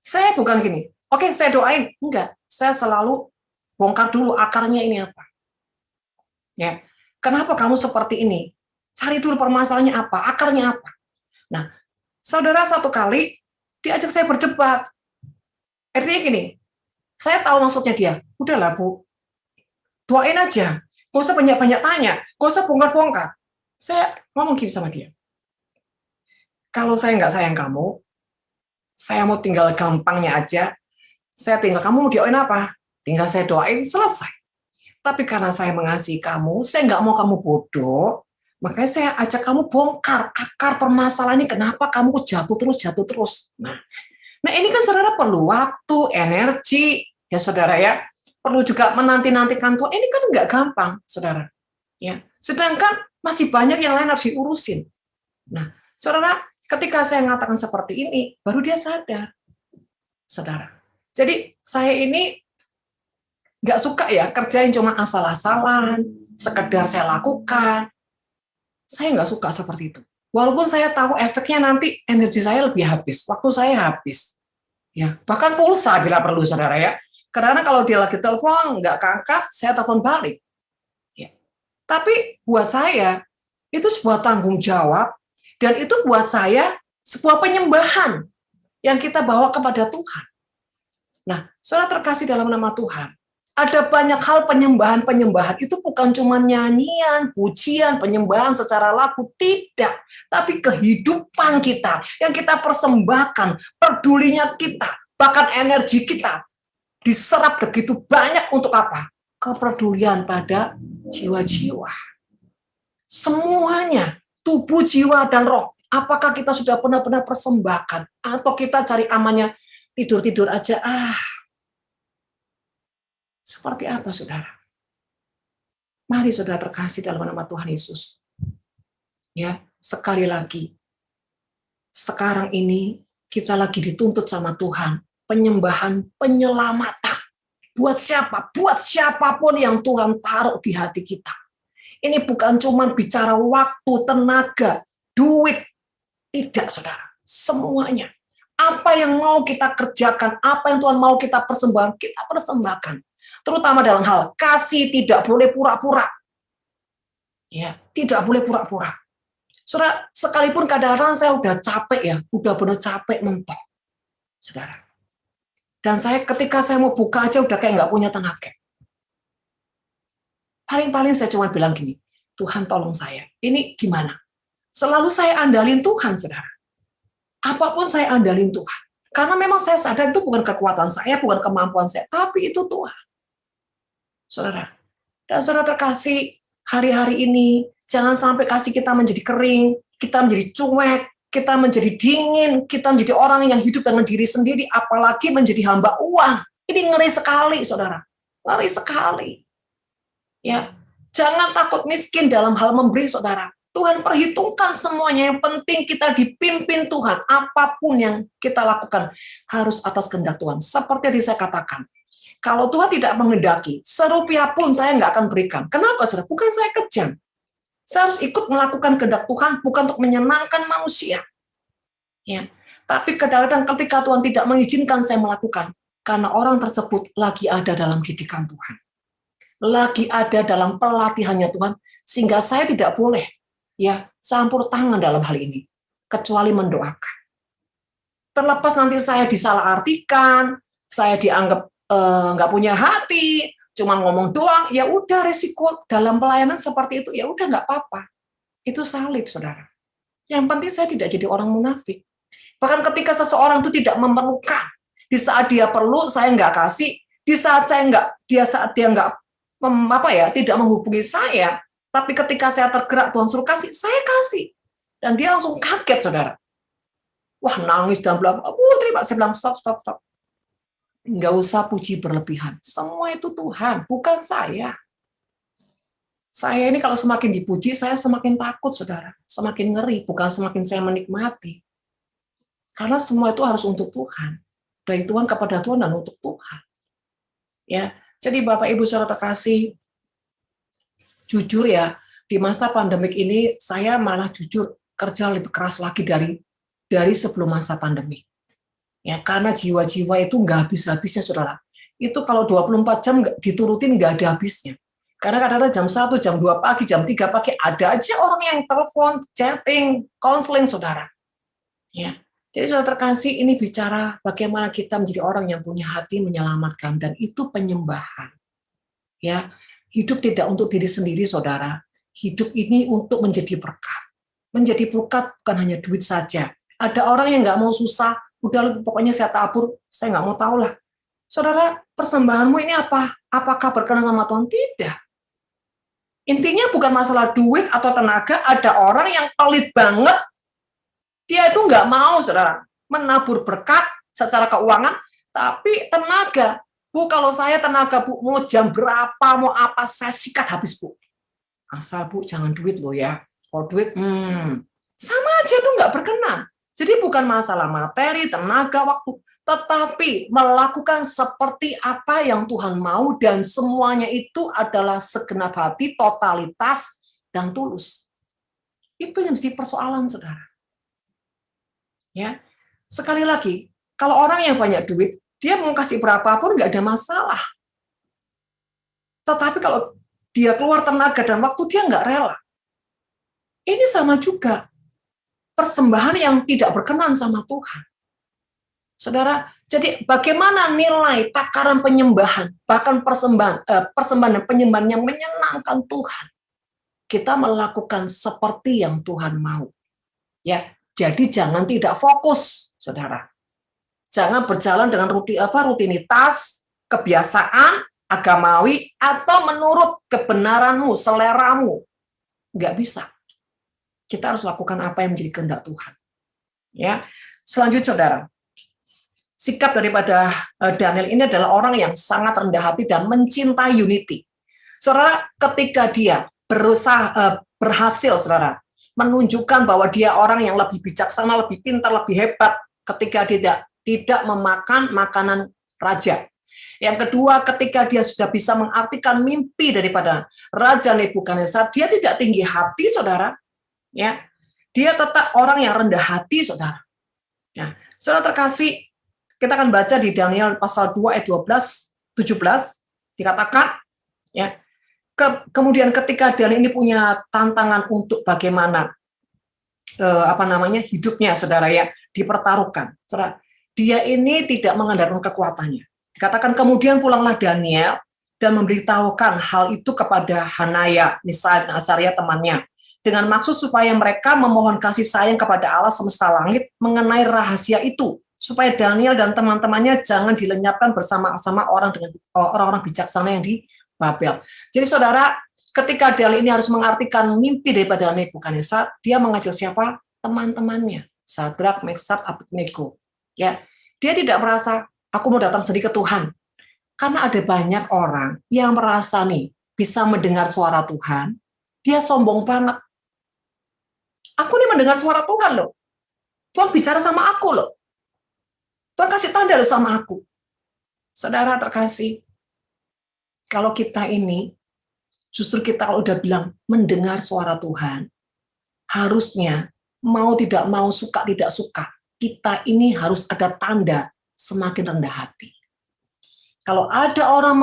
saya bukan gini. Oke, saya doain. Enggak, saya selalu bongkar dulu akarnya ini apa. Ya. Kenapa kamu seperti ini? Cari dulu permasalahannya apa, akarnya apa. Nah, saudara satu kali diajak saya berdebat. Artinya gini, saya tahu maksudnya dia. Udahlah Bu, doain aja. Gak usah banyak-banyak tanya, gak usah bongkar-bongkar. Saya ngomong gini sama dia. Kalau saya nggak sayang kamu, saya mau tinggal gampangnya aja. Saya tinggal, kamu mau doain apa? Tinggal saya doain, selesai. Tapi karena saya mengasihi kamu, saya nggak mau kamu bodoh, makanya saya ajak kamu bongkar akar permasalahan ini, kenapa kamu jatuh terus. Nah ini kan saudara perlu waktu, energi, ya saudara ya. Perlu juga menanti-nantikan Tuhan. Ini kan nggak gampang, saudara. Ya. Sedangkan masih banyak yang lain harus diurusin. Nah, saudara, ketika saya mengatakan seperti ini, baru dia sadar, saudara. Jadi saya ini nggak suka ya kerjain cuma asal-asalan, sekedar saya lakukan. Saya nggak suka seperti itu. Walaupun saya tahu efeknya nanti energi saya lebih habis, waktu saya habis. Ya, bahkan pulsa bila perlu, saudara ya. Karena kalau dia lagi telepon, nggak keangkat, saya telepon balik. Ya. Tapi buat saya, itu sebuah tanggung jawab, dan itu buat saya sebuah penyembahan yang kita bawa kepada Tuhan. Nah, saudara terkasih dalam nama Tuhan, ada banyak hal penyembahan-penyembahan, itu bukan cuma nyanyian, pujian, penyembahan secara lagu, tidak. Tapi kehidupan kita, yang kita persembahkan, pedulinya kita, bahkan energi kita, diserap begitu banyak untuk apa? Kepedulian pada jiwa-jiwa. Semuanya, tubuh, jiwa, dan roh. Apakah kita sudah benar-benar persembahkan? Atau kita cari amannya, tidur-tidur aja? Seperti apa, saudara? Mari saudara terkasih dalam nama Tuhan Yesus. Ya, sekali lagi, sekarang ini kita lagi dituntut sama Tuhan, penyembahan, penyelamatan. Buat siapa? Buat siapapun yang Tuhan taruh di hati kita. Ini bukan cuma bicara waktu, tenaga, duit. Tidak, saudara. Semuanya. Apa yang mau kita kerjakan, apa yang Tuhan mau kita persembahkan, kita persembahkan. Terutama dalam hal kasih, tidak boleh pura-pura. Ya, tidak boleh pura-pura. Saudara, sekalipun kadang-kadang saya udah capek ya, udah benar capek mentok. Saudara. Dan saya ketika saya mau buka aja udah kayak nggak punya tenaga. Paling-paling saya cuma bilang gini, Tuhan tolong saya. Ini gimana? Selalu saya andalin Tuhan, saudara. Apapun saya andalin Tuhan. Karena memang saya sadar itu bukan kekuatan saya, bukan kemampuan saya, tapi itu Tuhan. Saudara. Dan saudara terkasih, hari-hari ini, jangan sampai kasih kita menjadi kering, kita menjadi cuek, kita menjadi dingin, kita menjadi orang yang hidup dengan diri sendiri, apalagi menjadi hamba uang. Ini ngeri sekali, saudara. Ngeri sekali. Ya, jangan takut miskin dalam hal memberi, saudara. Tuhan perhitungkan semuanya. Yang penting kita dipimpin Tuhan. Apapun yang kita lakukan harus atas kehendak Tuhan. Seperti yang saya katakan. Kalau Tuhan tidak menghendaki, serupiah pun saya nggak akan berikan. Kenapa, saudara? Bukan saya kejam. Saya harus ikut melakukan kehendak Tuhan, bukan untuk menyenangkan manusia. Ya. Tapi kadang-kadang ketika Tuhan tidak mengizinkan saya melakukan, karena orang tersebut lagi ada dalam didikan Tuhan. Lagi ada dalam pelatihannya Tuhan, sehingga saya tidak boleh ya campur tangan dalam hal ini, kecuali mendoakan. Terlepas nanti saya disalahartikan, saya dianggap nggak punya hati, cuma ngomong doang, ya udah resiko dalam pelayanan seperti itu, ya udah nggak apa-apa. Itu salib, saudara. Yang penting saya tidak jadi orang munafik. Bahkan ketika seseorang itu tidak memerlukan, di saat dia perlu saya nggak kasih, di saat saya nggak, saat dia nggak tidak menghubungi saya, tapi ketika saya tergerak Tuhan suruh kasih, saya kasih, dan dia langsung kaget, saudara. Wah, nangis dan bilang, terima. Saya bilang stop. Nggak usah puji berlebihan. Semua itu Tuhan, bukan saya. Saya ini kalau semakin dipuji, saya semakin takut, saudara. Semakin ngeri, bukan semakin saya menikmati. Karena semua itu harus untuk Tuhan. Dari Tuhan kepada Tuhan dan untuk Tuhan. Ya, jadi Bapak Ibu saudara terkasih, jujur ya, di masa pandemik ini saya malah jujur kerja lebih keras lagi dari sebelum masa pandemik. Ya, karena jiwa-jiwa itu nggak habis-habisnya, saudara. Itu kalau 24 jam diturutin nggak ada habisnya. Karena kadang-kadang jam 1, jam 2 pagi, jam 3 pagi, ada aja orang yang telepon, chatting, konseling, saudara. Ya. Jadi saudara terkasih, ini bicara bagaimana kita menjadi orang yang punya hati menyelamatkan, dan itu penyembahan. Ya, hidup tidak untuk diri sendiri, saudara. Hidup ini untuk menjadi berkat. Menjadi berkat bukan hanya duit saja. Ada orang yang nggak mau susah, udah pokoknya saya tabur, saya nggak mau tahu lah. Saudara, persembahanmu ini apa? Apakah berkenan sama Tuhan? Tidak. Intinya bukan masalah duit atau tenaga. Ada orang yang pelit banget, dia itu nggak mau, saudara, menabur berkat secara keuangan, tapi tenaga. Bu, kalau saya tenaga, Bu, mau jam berapa, mau apa, saya sikat habis, Bu. Asal, Bu, jangan duit loh ya. Kalau duit, sama aja tuh nggak berkenan. Jadi bukan masalah materi, tenaga, waktu, tetapi melakukan seperti apa yang Tuhan mau, dan semuanya itu adalah segenap hati, totalitas, dan tulus. Itu yang mesti persoalan, saudara. Ya, sekali lagi, kalau orang yang banyak duit, dia mau kasih berapapun nggak ada masalah. Tetapi kalau dia keluar tenaga dan waktu, dia nggak rela. Ini sama juga. Persembahan yang tidak berkenan sama Tuhan. Saudara, jadi bagaimana nilai takaran penyembahan, bahkan persembahan dan penyembahan yang menyenangkan Tuhan? Kita melakukan seperti yang Tuhan mau. Ya, jadi jangan tidak fokus, saudara. Jangan berjalan dengan rutinitas, kebiasaan agamawi atau menurut kebenaranmu, seleramu. Nggak bisa. Kita harus lakukan apa yang menjadi kehendak Tuhan. Ya, selanjutnya saudara, sikap daripada Daniel ini adalah orang yang sangat rendah hati dan mencintai unity. Saudara, ketika dia berhasil, saudara, menunjukkan bahwa dia orang yang lebih bijaksana, lebih pintar, lebih hebat, ketika dia tidak memakan makanan raja. Yang kedua, ketika dia sudah bisa mengartikan mimpi daripada Raja Nebukadnezar, dia tidak tinggi hati, saudara. Ya, dia tetap orang yang rendah hati, saudara. Nah, saudara terkasih, kita akan baca di Daniel pasal 2 ayat 12, 17, dikatakan, ya, kemudian ketika Daniel ini punya tantangan untuk bagaimana hidupnya, saudara, ya, dipertaruhkan. Saudara, dia ini tidak mengandalkan kekuatannya. Dikatakan kemudian pulanglah Daniel dan memberitahukan hal itu kepada Hanaya, Misael dan Azaria temannya, dengan maksud supaya mereka memohon kasih sayang kepada Allah semesta langit mengenai rahasia itu, supaya Daniel dan teman-temannya jangan dilenyapkan bersama-sama orang-orang bijaksana yang di Babel. Jadi saudara, ketika Daniel ini harus mengartikan mimpi daripada Nebukadnezar, dia mengajak siapa? Teman-temannya, Sadrak, Meshak, Abednego. Ya, dia tidak merasa aku mau datang sendiri ke Tuhan. Karena ada banyak orang yang merasa nih bisa mendengar suara Tuhan, dia sombong banget. Aku nih mendengar suara Tuhan loh. Tuhan bicara sama aku loh. Tuhan kasih tanda loh sama aku. Saudara terkasih, kalau kita ini, justru kita kalau udah bilang mendengar suara Tuhan, harusnya mau tidak mau, suka tidak suka, kita ini harus ada tanda semakin rendah hati. Kalau ada orang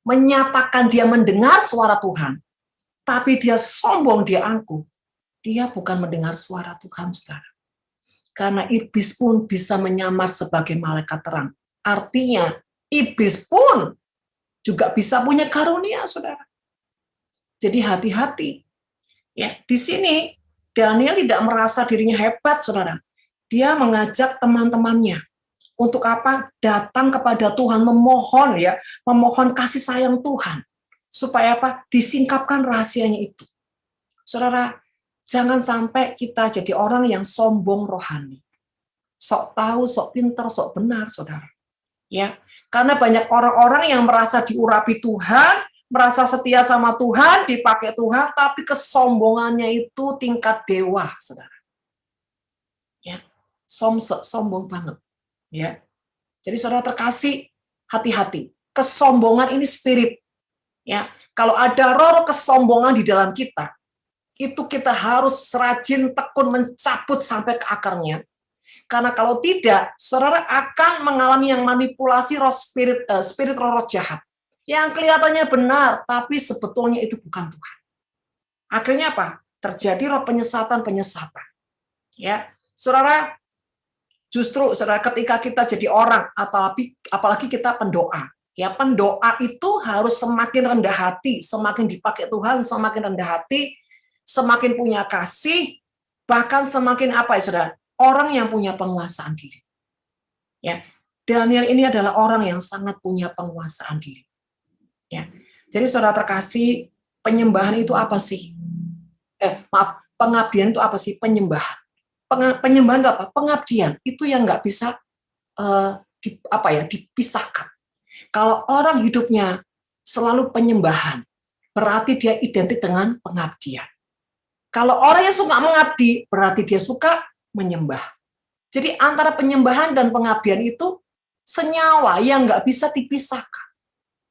menyatakan dia mendengar suara Tuhan, tapi dia sombong, dia angkuh, dia bukan mendengar suara Tuhan, saudara. Karena iblis pun bisa menyamar sebagai malaikat terang. Artinya, iblis pun juga bisa punya karunia, saudara. Jadi hati-hati. Ya, di sini Daniel tidak merasa dirinya hebat, saudara. Dia mengajak teman-temannya untuk apa? Datang kepada Tuhan, memohon kasih sayang Tuhan. Supaya apa? Disingkapkan rahasianya itu. Saudara, jangan sampai kita jadi orang yang sombong rohani. Sok tahu, sok pintar, sok benar, saudara. Ya, karena banyak orang-orang yang merasa diurapi Tuhan, merasa setia sama Tuhan, dipakai Tuhan, tapi kesombongannya itu tingkat dewa, saudara. Ya, sombong banget. Ya, jadi saudara terkasih, hati-hati. Kesombongan ini spirit. Ya, kalau ada roh kesombongan di dalam kita, itu kita harus rajin tekun mencabut sampai ke akarnya. Karena kalau tidak, saudara akan mengalami yang manipulasi roh spirit roh jahat. Yang kelihatannya benar, tapi sebetulnya itu bukan Tuhan. Akhirnya apa? Terjadi roh penyesatan. Ya, saudara, justru saudara ketika kita jadi orang, atau apalagi kita pendoa, ya, pendoa itu harus semakin rendah hati, semakin dipakai Tuhan, semakin rendah hati, semakin punya kasih, bahkan semakin apa ya saudara? Orang yang punya penguasaan diri. Ya, Daniel ini adalah orang yang sangat punya penguasaan diri. Ya, jadi saudara terkasih, penyembahan itu apa sih? Pengabdian itu apa sih? Penyembahan. Penyembahan itu apa? Pengabdian itu yang nggak bisa dipisahkan. Kalau orang hidupnya selalu penyembahan, berarti dia identik dengan pengabdian. Kalau orang yang suka mengabdi, berarti dia suka menyembah. Jadi antara penyembahan dan pengabdian itu senyawa yang nggak bisa dipisahkan.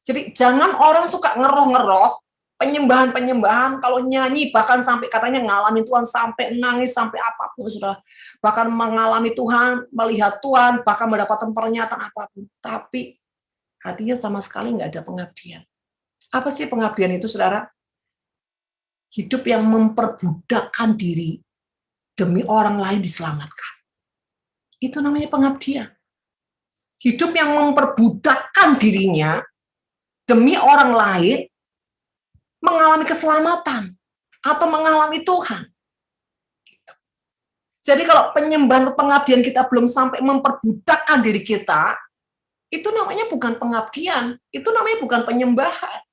Jadi jangan orang suka ngeroh-ngeroh, penyembahan, kalau nyanyi bahkan sampai katanya ngalami Tuhan, sampai nangis, sampai apapun, sudah bahkan mengalami Tuhan, melihat Tuhan, bahkan mendapatkan pernyataan apapun. Tapi hatinya sama sekali nggak ada pengabdian. Apa sih pengabdian itu, saudara? Hidup yang memperbudakkan diri demi orang lain diselamatkan. Itu namanya pengabdian. Hidup yang memperbudakkan dirinya demi orang lain mengalami keselamatan atau mengalami Tuhan. Jadi kalau penyembahan pengabdian kita belum sampai memperbudakkan diri kita, itu namanya bukan pengabdian, itu namanya bukan penyembahan.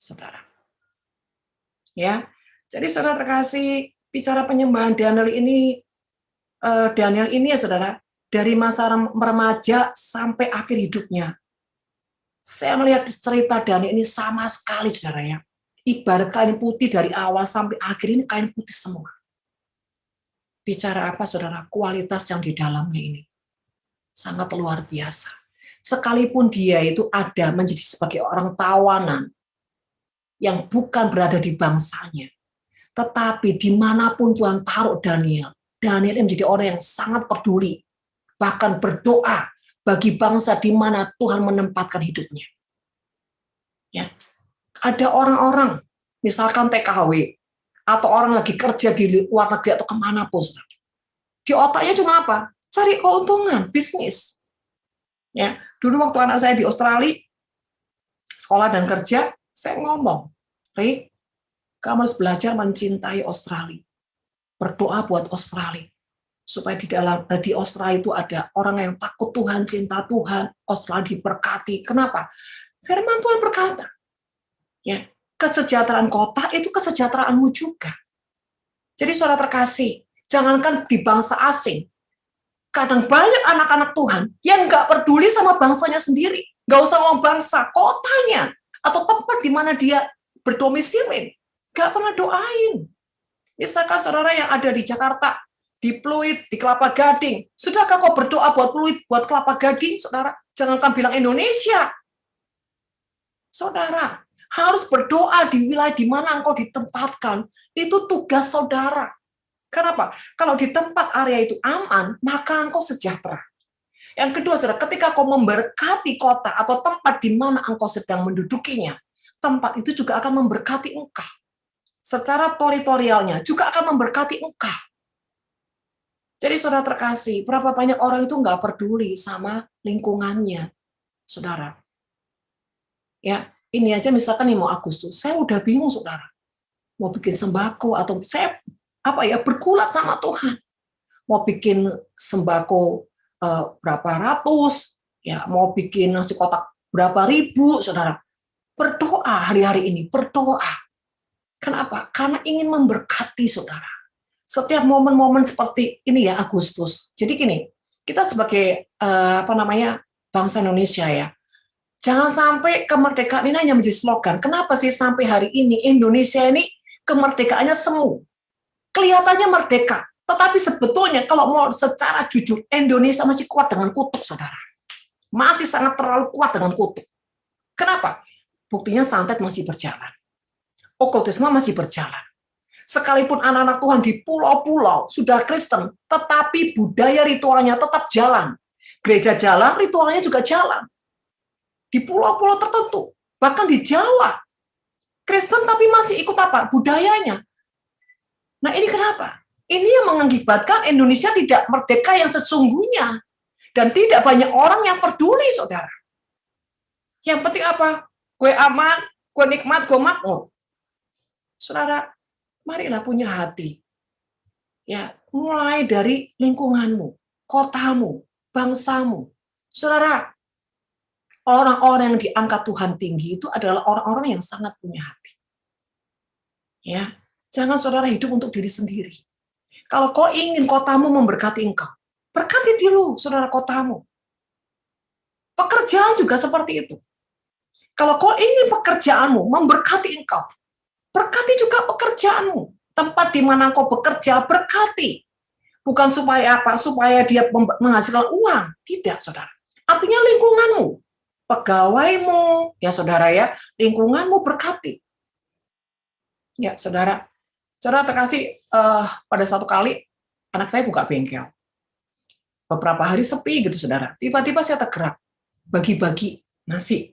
Saudara. Ya. Jadi saudara terkasih, bicara penyembahan Daniel ini ya saudara, dari masa remaja sampai akhir hidupnya. Saya melihat cerita Daniel ini sama sekali saudara ya. Ibarat kain putih dari awal sampai akhir ini kain putih semua. Bicara apa saudara? Kualitas yang di dalamnya ini sangat luar biasa. Sekalipun dia itu ada menjadi sebagai orang tawanan yang bukan berada di bangsanya, tetapi dimanapun Tuhan taruh Daniel menjadi orang yang sangat peduli, bahkan berdoa bagi bangsa di mana Tuhan menempatkan hidupnya. Ya, ada orang-orang, misalkan TKW, atau orang lagi kerja di luar negeri atau kemanapun, di otaknya cuma apa? Cari keuntungan, bisnis. Ya, dulu waktu anak saya di Australia, sekolah dan kerja, saya ngomong, Rik, kamu harus belajar mencintai Australia. Berdoa buat Australia. Supaya di Australia itu ada orang yang takut Tuhan, cinta Tuhan, Australia diberkati. Kenapa? Firman Tuhan berkata, ya, kesejahteraan kota itu kesejahteraanmu juga. Jadi saudara terkasih, jangankan di bangsa asing, kadang banyak anak-anak Tuhan yang nggak peduli sama bangsanya sendiri. Nggak usah ngomong bangsa, kotanya, atau tempat di mana dia berdomisili. Nggak pernah doain. Misalkan saudara yang ada di Jakarta, di Pluit, di Kelapa Gading, sudahkah kau berdoa buat Pluit, buat Kelapa Gading, saudara? Jangankan bilang Indonesia. Saudara, harus berdoa di wilayah di mana engkau ditempatkan. Itu tugas saudara. Kenapa? Kalau di tempat area itu aman, maka engkau sejahtera. Yang kedua, saudara, ketika kau memberkati kota atau tempat di mana engkau sedang mendudukinya, tempat itu juga akan memberkati engkau. Secara teritorialnya juga akan memberkati engkau. Jadi saudara terkasih, berapa banyak orang itu nggak peduli sama lingkungannya, saudara. Ya, ini aja misalkan nih mau Agustus, saya udah bingung saudara. Mau bikin sembako atau saya bergulat sama Tuhan. Mau bikin sembako berapa ratus, ya mau bikin nasi kotak berapa ribu, saudara. Berdoa hari-hari ini, berdoa. Kenapa? Karena ingin memberkati saudara. Setiap momen-momen seperti ini ya Agustus. Jadi gini, kita sebagai bangsa Indonesia ya, jangan sampai kemerdekaan ini hanya menjadi slogan. Kenapa sih sampai hari ini Indonesia ini kemerdekaannya semu? Kelihatannya merdeka, tetapi sebetulnya kalau mau secara jujur, Indonesia masih kuat dengan kutuk, saudara. Masih sangat terlalu kuat dengan kutuk. Kenapa? Buktinya santet masih berjalan. Okultisme masih berjalan. Sekalipun anak-anak Tuhan di pulau-pulau sudah Kristen, tetapi budaya ritualnya tetap jalan. Gereja jalan, ritualnya juga jalan. Di pulau-pulau tertentu, bahkan di Jawa, Kristen tapi masih ikut apa? Budayanya. Nah ini kenapa? Ini yang mengakibatkan Indonesia tidak merdeka yang sesungguhnya. Dan tidak banyak orang yang peduli, saudara. Yang penting apa? Gue aman, gue nikmat, gue makmur. Saudara, marilah punya hati. Ya, mulai dari lingkunganmu, kotamu, bangsamu. Saudara, orang-orang yang diangkat Tuhan tinggi itu adalah orang-orang yang sangat punya hati. Ya, jangan saudara hidup untuk diri sendiri. Kalau kau ingin kotamu memberkati engkau, berkati dulu saudara kotamu. Pekerjaan juga seperti itu. Kalau kau ingin pekerjaanmu memberkati engkau, berkati juga pekerjaanmu. Tempat di mana kau bekerja, berkati. Bukan supaya apa? Supaya dia menghasilkan uang. Tidak, saudara. Artinya lingkunganmu, pegawaimu, ya saudara ya, lingkunganmu berkati. Ya, saudara. Saudara terkasih, pada satu kali, anak saya buka bengkel. Beberapa hari sepi gitu, saudara. Tiba-tiba saya tergerak, bagi-bagi nasi.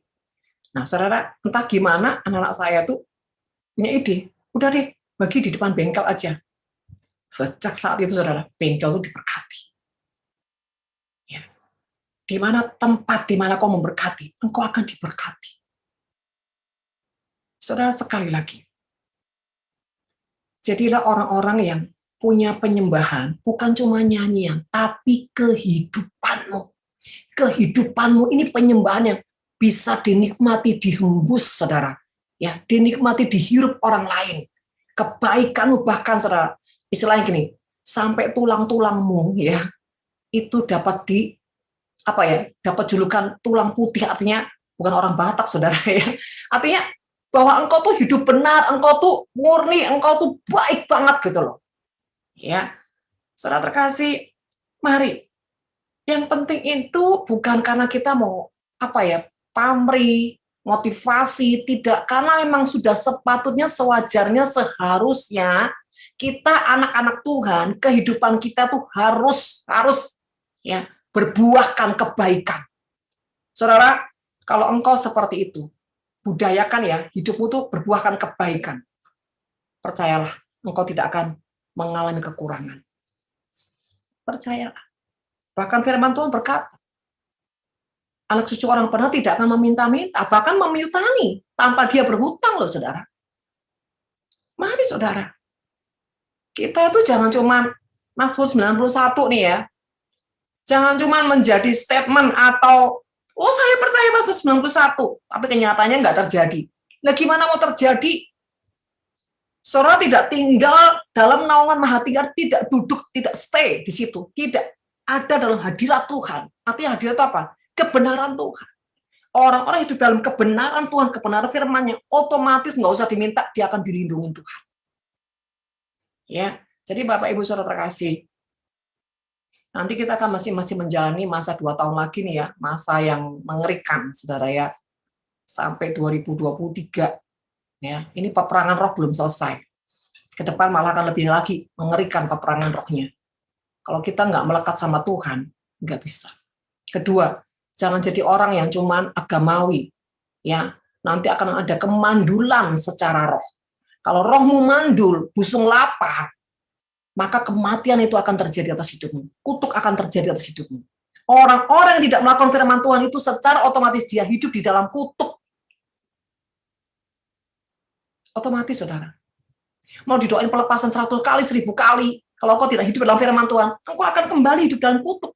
Nah, saudara, entah gimana anak-anak saya tuh punya ide, udah deh, bagi di depan bengkel aja. Sejak saat itu, saudara, bengkel itu diberkati. Ya. Di mana tempat, di mana kau memberkati, engkau akan diberkati. Saudara, sekali lagi, jadilah orang-orang yang punya penyembahan bukan cuma nyanyian, tapi kehidupanmu. Kehidupanmu ini penyembahan yang bisa dinikmati, dihembus, saudara. Ya, dinikmati, dihirup orang lain. Kebaikanmu bahkan, saudara, istilahnya gini, sampai tulang-tulangmu ya itu dapat dapat julukan tulang putih, artinya bukan orang Batak, saudara ya. Artinya bahwa engkau tuh hidup benar, engkau tuh murni, engkau tuh baik banget gitu loh. Ya, saudara terkasih, mari. Yang penting itu bukan karena kita mau pamrih, motivasi, tidak, karena memang sudah sepatutnya, sewajarnya, seharusnya kita anak-anak Tuhan, kehidupan kita tuh harus ya berbuahkan kebaikan. Saudara, kalau engkau seperti itu, budayakan ya hidupmu tuh berbuahkan kebaikan. Percayalah, engkau tidak akan mengalami kekurangan. Percayalah. Bahkan firman Tuhan berkata, anak cucu orang benar tidak akan meminta-minta, bahkan memiutangi tanpa dia berhutang loh, saudara. Mari, saudara. Kita itu jangan cuma Mazmur 91 nih ya. Jangan cuma menjadi statement atau, oh saya percaya Mazmur 91, tapi kenyataannya nggak terjadi. Nah gimana mau terjadi? Saudara tidak tinggal dalam naungan Maha Tinggal, tidak duduk, tidak stay di situ, tidak ada dalam hadirat Tuhan. Artinya hadirat itu apa? Kebenaran Tuhan. Orang-orang hidup dalam kebenaran Tuhan, kebenaran firman-Nya, otomatis nggak usah diminta, dia akan dilindungi Tuhan. Ya, jadi Bapak Ibu Saudara terkasih, nanti kita akan masih menjalani masa 2 tahun lagi nih ya, masa yang mengerikan, saudara ya, sampai 2023. Ya, ini peperangan roh belum selesai. Ke depan malah akan lebih lagi mengerikan peperangan rohnya. Kalau kita nggak melekat sama Tuhan, nggak bisa. Kedua, jangan jadi orang yang cuman agamawi. Ya, nanti akan ada kemandulan secara roh. Kalau rohmu mandul, busung lapar, maka kematian itu akan terjadi atas hidupmu. Kutuk akan terjadi atas hidupmu. Orang-orang yang tidak melakukan firman Tuhan itu secara otomatis dia hidup di dalam kutuk. Otomatis, saudara. Mau didoain pelepasan 100 kali, 1000 kali, kalau kau tidak hidup dalam firman Tuhan, engkau akan kembali hidup dalam kutuk.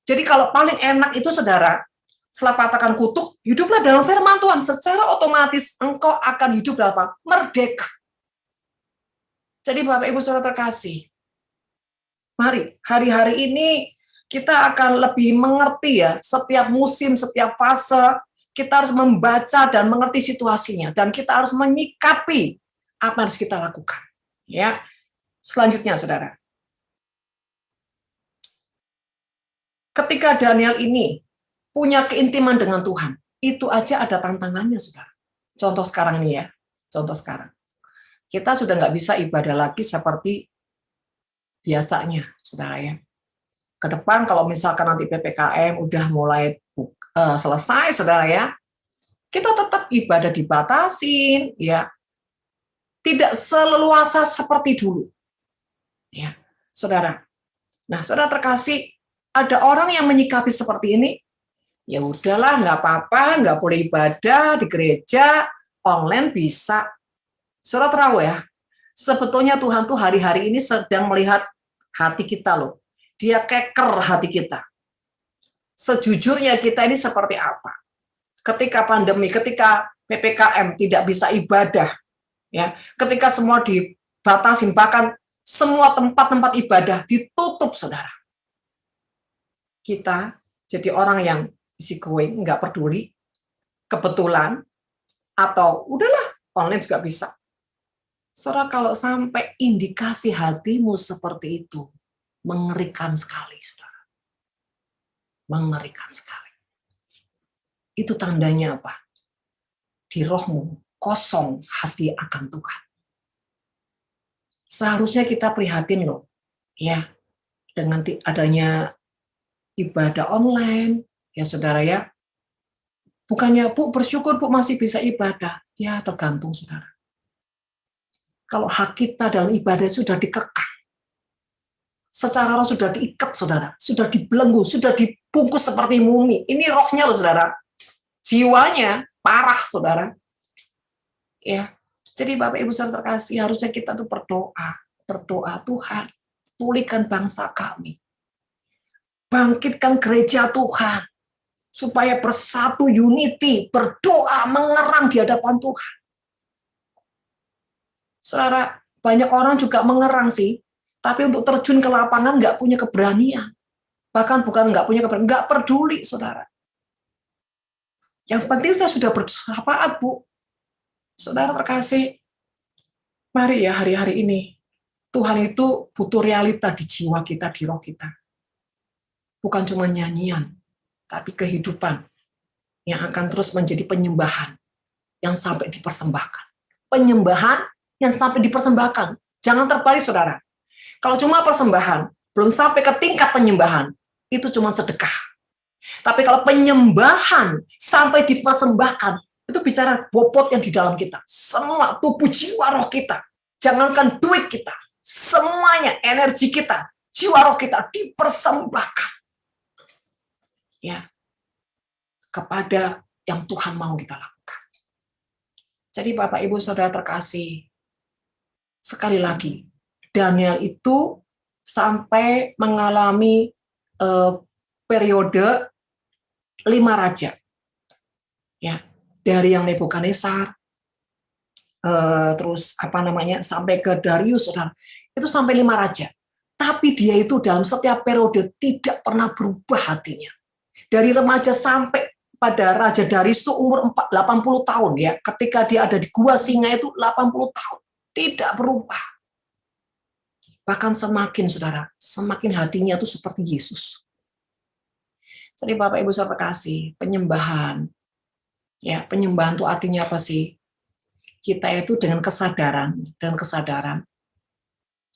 Jadi kalau paling enak itu, saudara, setelah patahkan kutuk, hiduplah dalam firman Tuhan. Secara otomatis engkau akan hidup dalam apa? Merdeka. Jadi Bapak Ibu Saudara terkasih, mari hari-hari ini kita akan lebih mengerti ya, setiap musim, setiap fase, kita harus membaca dan mengerti situasinya, dan kita harus menyikapi apa yang harus kita lakukan. Ya, selanjutnya, saudara. Ketika Daniel ini punya keintiman dengan Tuhan, itu aja ada tantangannya, saudara. Contoh sekarang ini ya, contoh sekarang. Kita sudah nggak bisa ibadah lagi seperti biasanya, saudara ya. Ke depan kalau misalkan nanti PPKM udah mulai selesai, saudara ya, kita tetap ibadah dibatasin, ya, tidak seleluasa seperti dulu, ya, saudara. Nah, saudara terkasih, ada orang yang menyikapi seperti ini, ya udahlah, nggak apa-apa, nggak boleh ibadah di gereja, online bisa. Saudara tahu ya, sebetulnya Tuhan tuh hari-hari ini sedang melihat hati kita loh. Dia keker hati kita. Sejujurnya kita ini seperti apa? Ketika pandemi, ketika PPKM tidak bisa ibadah, ya, ketika semua dibatasi, bahkan semua tempat-tempat ibadah ditutup, saudara. Kita jadi orang yang easygoing, nggak peduli, kebetulan, atau udahlah, online juga bisa. Saudara, kalau sampai indikasi hatimu seperti itu, mengerikan sekali, saudara. Mengerikan sekali. Itu tandanya apa? Di rohmu kosong hati akan Tuhan. Seharusnya kita prihatin loh, ya, dengan adanya ibadah online, ya saudara ya. Bukannya Bu bersyukur Bu masih bisa ibadah, ya tergantung saudara. Kalau hak kita dalam ibadah sudah dikekang, secara roh sudah diikat, saudara, sudah dibelenggu, sudah dibungkus seperti mumi. Ini rohnya loh, saudara. Jiwanya parah, saudara. Ya, jadi Bapak Ibu Saudara terkasih, harusnya kita tuh berdoa. berdoa, Tuhan, pulihkan bangsa kami. Bangkitkan gereja Tuhan, supaya bersatu, unity, berdoa, mengerang di hadapan Tuhan. Saudara, banyak orang juga mengerang sih, tapi untuk terjun ke lapangan nggak punya keberanian. Bahkan bukan nggak punya keberanian, nggak peduli, saudara. Yang penting saya sudah bersyafaat, Bu. Saudara terkasih, mari ya hari-hari ini, Tuhan itu butuh realita di jiwa kita, di roh kita. Bukan cuma nyanyian, tapi kehidupan yang akan terus menjadi penyembahan yang sampai dipersembahkan. Penyembahan yang sampai dipersembahkan. Jangan terbalik, saudara. Kalau cuma persembahan, belum sampai ke tingkat penyembahan, itu cuma sedekah. Tapi kalau penyembahan sampai dipersembahkan, itu bicara bobot yang di dalam kita. Semua tubuh, jiwa, roh kita. Jangankan duit kita. Semuanya, energi kita, jiwa, roh kita dipersembahkan. Ya, kepada yang Tuhan mau kita lakukan. Jadi Bapak Ibu Saudara terkasih, sekali lagi, Daniel itu sampai mengalami periode 5 raja. Ya, dari yang Nebukadnezar, terus sampai ke Darius, Saudara. Itu sampai 5 raja. Tapi dia itu dalam setiap periode tidak pernah berubah hatinya. Dari remaja sampai pada Raja Darius itu umur 80 tahun ya. Ketika dia ada di Gua Singa itu 80 tahun. Tidak berubah. Bahkan semakin hatinya itu seperti Yesus. Jadi Bapak Ibu Saudara kasih, penyembahan. Ya, penyembahan itu artinya apa sih? Kita itu dengan kesadaran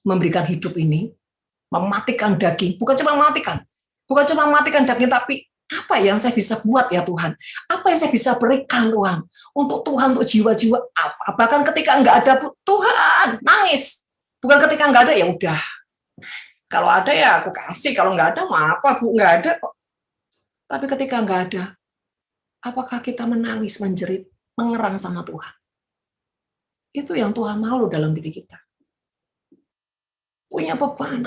memberikan hidup ini, mematikan daging, bukan cuma mematikan daging, tapi apa yang saya bisa buat ya Tuhan? Apa yang saya bisa berikan Tuhan? Untuk Tuhan, untuk jiwa-jiwa apa? Bahkan ketika nggak ada, Tuhan, nangis. Bukan ketika nggak ada, ya udah. Kalau ada ya aku kasih, kalau nggak ada, mau apa Bu? Nggak ada kok. Tapi ketika nggak ada, apakah kita menangis, menjerit, mengerang sama Tuhan? Itu yang Tuhan mau loh dalam diri kita. Punya beban,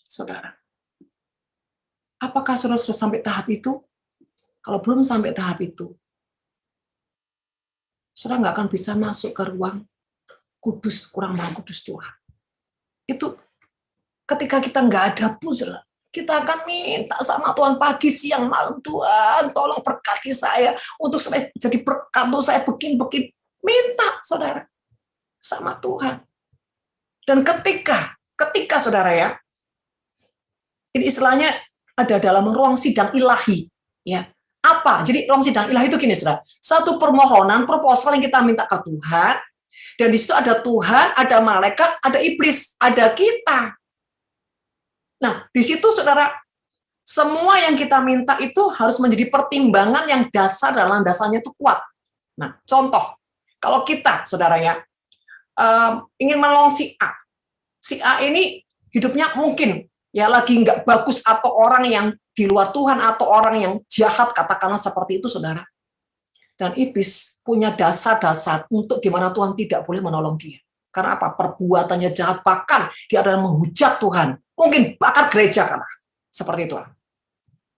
saudara. Apakah saudara sudah sampai tahap itu? Kalau belum sampai tahap itu, saudara nggak akan bisa masuk ke ruang kudus, kurang maha kudus Tuhan. Itu ketika kita nggak ada pun, saudara, kita akan minta sama Tuhan pagi, siang, malam, Tuhan, tolong berkati saya, untuk saya jadi berkat, untuk saya begini. Minta, saudara, sama Tuhan. Dan ketika saudara ya, ini istilahnya ada dalam ruang sidang ilahi, ya. Apa? Jadi ruang sidang ilahi itu gini, saudara. Satu permohonan, proposal yang kita minta ke Tuhan, dan di situ ada Tuhan, ada malaikat, ada iblis, ada kita. Nah, di situ saudara, semua yang kita minta itu harus menjadi pertimbangan yang dasar dan landasannya itu kuat. Nah, contoh, kalau kita, saudara ya, ingin menolong si A ini hidupnya mungkin ya lagi nggak bagus, atau orang yang di luar Tuhan, atau orang yang jahat, katakanlah seperti itu, saudara. Dan iblis punya dasar-dasar untuk gimana Tuhan tidak boleh menolong dia. Karena apa? Perbuatannya jahat, bahkan dia adalah menghujat Tuhan. Mungkin bakar gereja, karena seperti itu.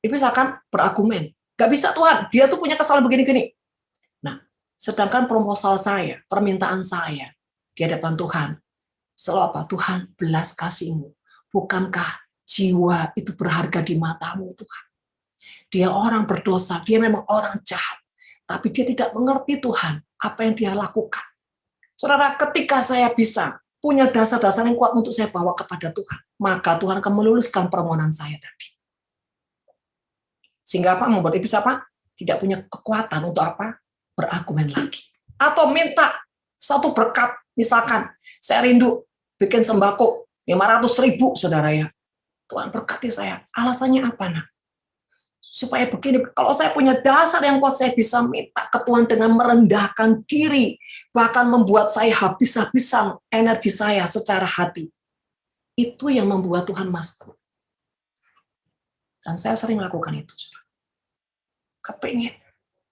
Iblis akan berargumen, nggak bisa Tuhan, dia tuh punya kesalahan begini-gini. Nah, sedangkan proposal saya, permintaan saya di hadapan Tuhan, selalu apa? Tuhan, belas kasih-Mu. Bukankah jiwa itu berharga di mata-Mu, Tuhan? Dia orang berdosa, dia memang orang jahat. Tapi dia tidak mengerti Tuhan, apa yang dia lakukan. Saudara, ketika saya bisa punya dasar-dasar yang kuat untuk saya bawa kepada Tuhan, maka Tuhan akan meluluskan permohonan saya tadi. Sehingga apa? Membuat iblis apa? Tidak punya kekuatan untuk apa? Berargumen lagi. Atau minta satu berkat, misalkan saya rindu bikin sembako 500.000, saudara ya. Tuhan berkati saya. Alasannya apa, nak? Supaya begini, kalau saya punya dasar yang kuat, saya bisa minta ke Tuhan dengan merendahkan diri, bahkan membuat saya habis-habisan energi saya secara hati. Itu yang membuat Tuhan masuk. Dan saya sering melakukan itu.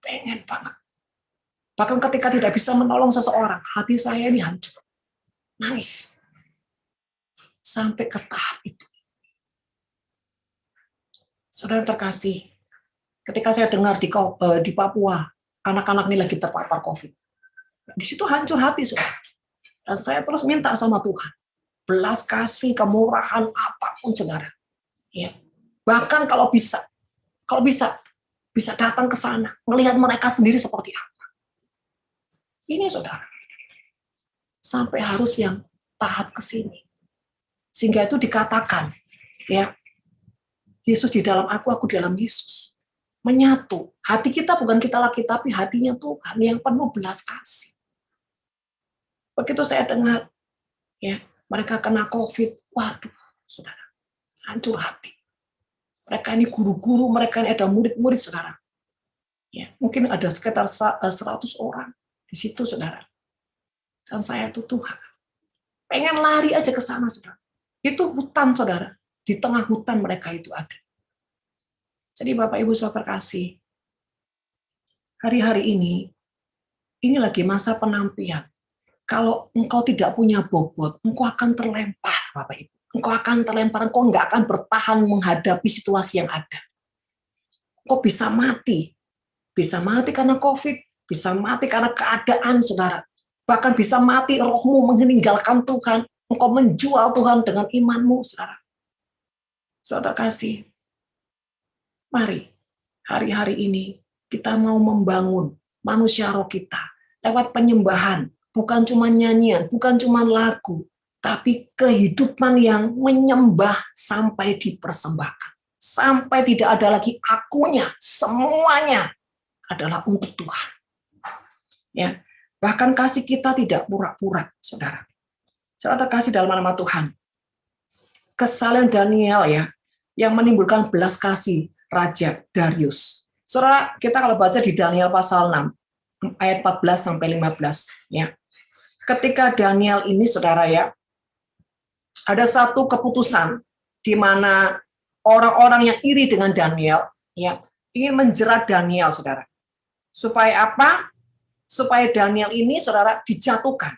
Pengen banget. Bahkan ketika tidak bisa menolong seseorang, hati saya ini hancur. Nangis. sampai ke tahap itu. Saudara terkasih, ketika saya dengar di Papua, anak-anak ini lagi terpapar COVID. Di situ hancur hati, saudara. Dan saya terus minta sama Tuhan, belas kasih, kemurahan, apapun, saudara. Ya. Bahkan kalau bisa datang ke sana, melihat mereka sendiri seperti apa. Ini, saudara. Sampai harus yang tahap ke sini. Sehingga itu dikatakan, ya, Yesus di dalam aku di dalam Yesus. Menyatu. Hati kita bukan kita lagi, tapi hatinya Tuhan yang penuh belas kasih. Begitu saya dengar, ya, mereka kena COVID, waduh, saudara, hancur hati. Mereka ini guru-guru, mereka ini ada murid-murid, saudara. Ya, mungkin ada sekitar 100 orang di situ, saudara. Dan saya tuh Tuhan, pengen lari aja ke sana, saudara. Itu hutan, saudara. Di tengah hutan mereka itu ada. Jadi Bapak Ibu Saudara terkasih, hari-hari ini lagi masa penampian. Kalau engkau tidak punya bobot, engkau akan terlempar, Bapak Ibu. Engkau akan terlempar, engkau nggak akan bertahan menghadapi situasi yang ada. Engkau bisa mati karena COVID, bisa mati karena keadaan, saudara. Bahkan bisa mati rohmu meninggalkan Tuhan, engkau menjual Tuhan dengan imanmu, saudara. Saudara kasih, mari hari-hari ini kita mau membangun manusia roh kita lewat penyembahan, bukan cuma nyanyian, bukan cuma lagu, tapi kehidupan yang menyembah sampai dipersembahkan. Sampai tidak ada lagi akunya, semuanya adalah untuk Tuhan. Ya, bahkan kasih kita tidak pura-pura, saudara. Saudara terkasih dalam nama Tuhan. Kesalahan Daniel, ya, yang menimbulkan belas kasih Raja Darius. Saudara, kita kalau baca di Daniel pasal 6 ayat 14 sampai 15, ya. Ketika Daniel ini, saudara, ya, ada satu keputusan di mana orang-orang yang iri dengan Daniel, ya, ingin menjerat Daniel, saudara. Supaya apa? Supaya Daniel ini, saudara, dijatuhkan.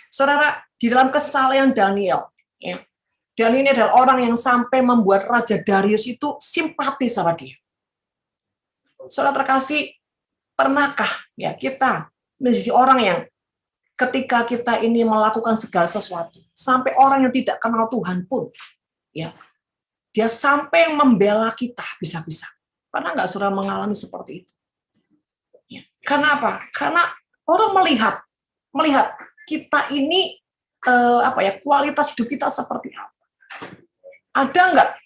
Saudara, di dalam kesalahan Daniel, ya, dan ini adalah orang yang sampai membuat Raja Darius itu simpati sama dia. Saudara terkasih, pernahkah, ya, kita menjadi orang yang ketika kita ini melakukan segala sesuatu, sampai orang yang tidak kenal Tuhan pun, ya, dia sampai membela kita bisa-bisa. Pernah nggak saudara mengalami seperti itu? Ya. Karena apa? Karena orang melihat kita ini kualitas hidup kita seperti apa.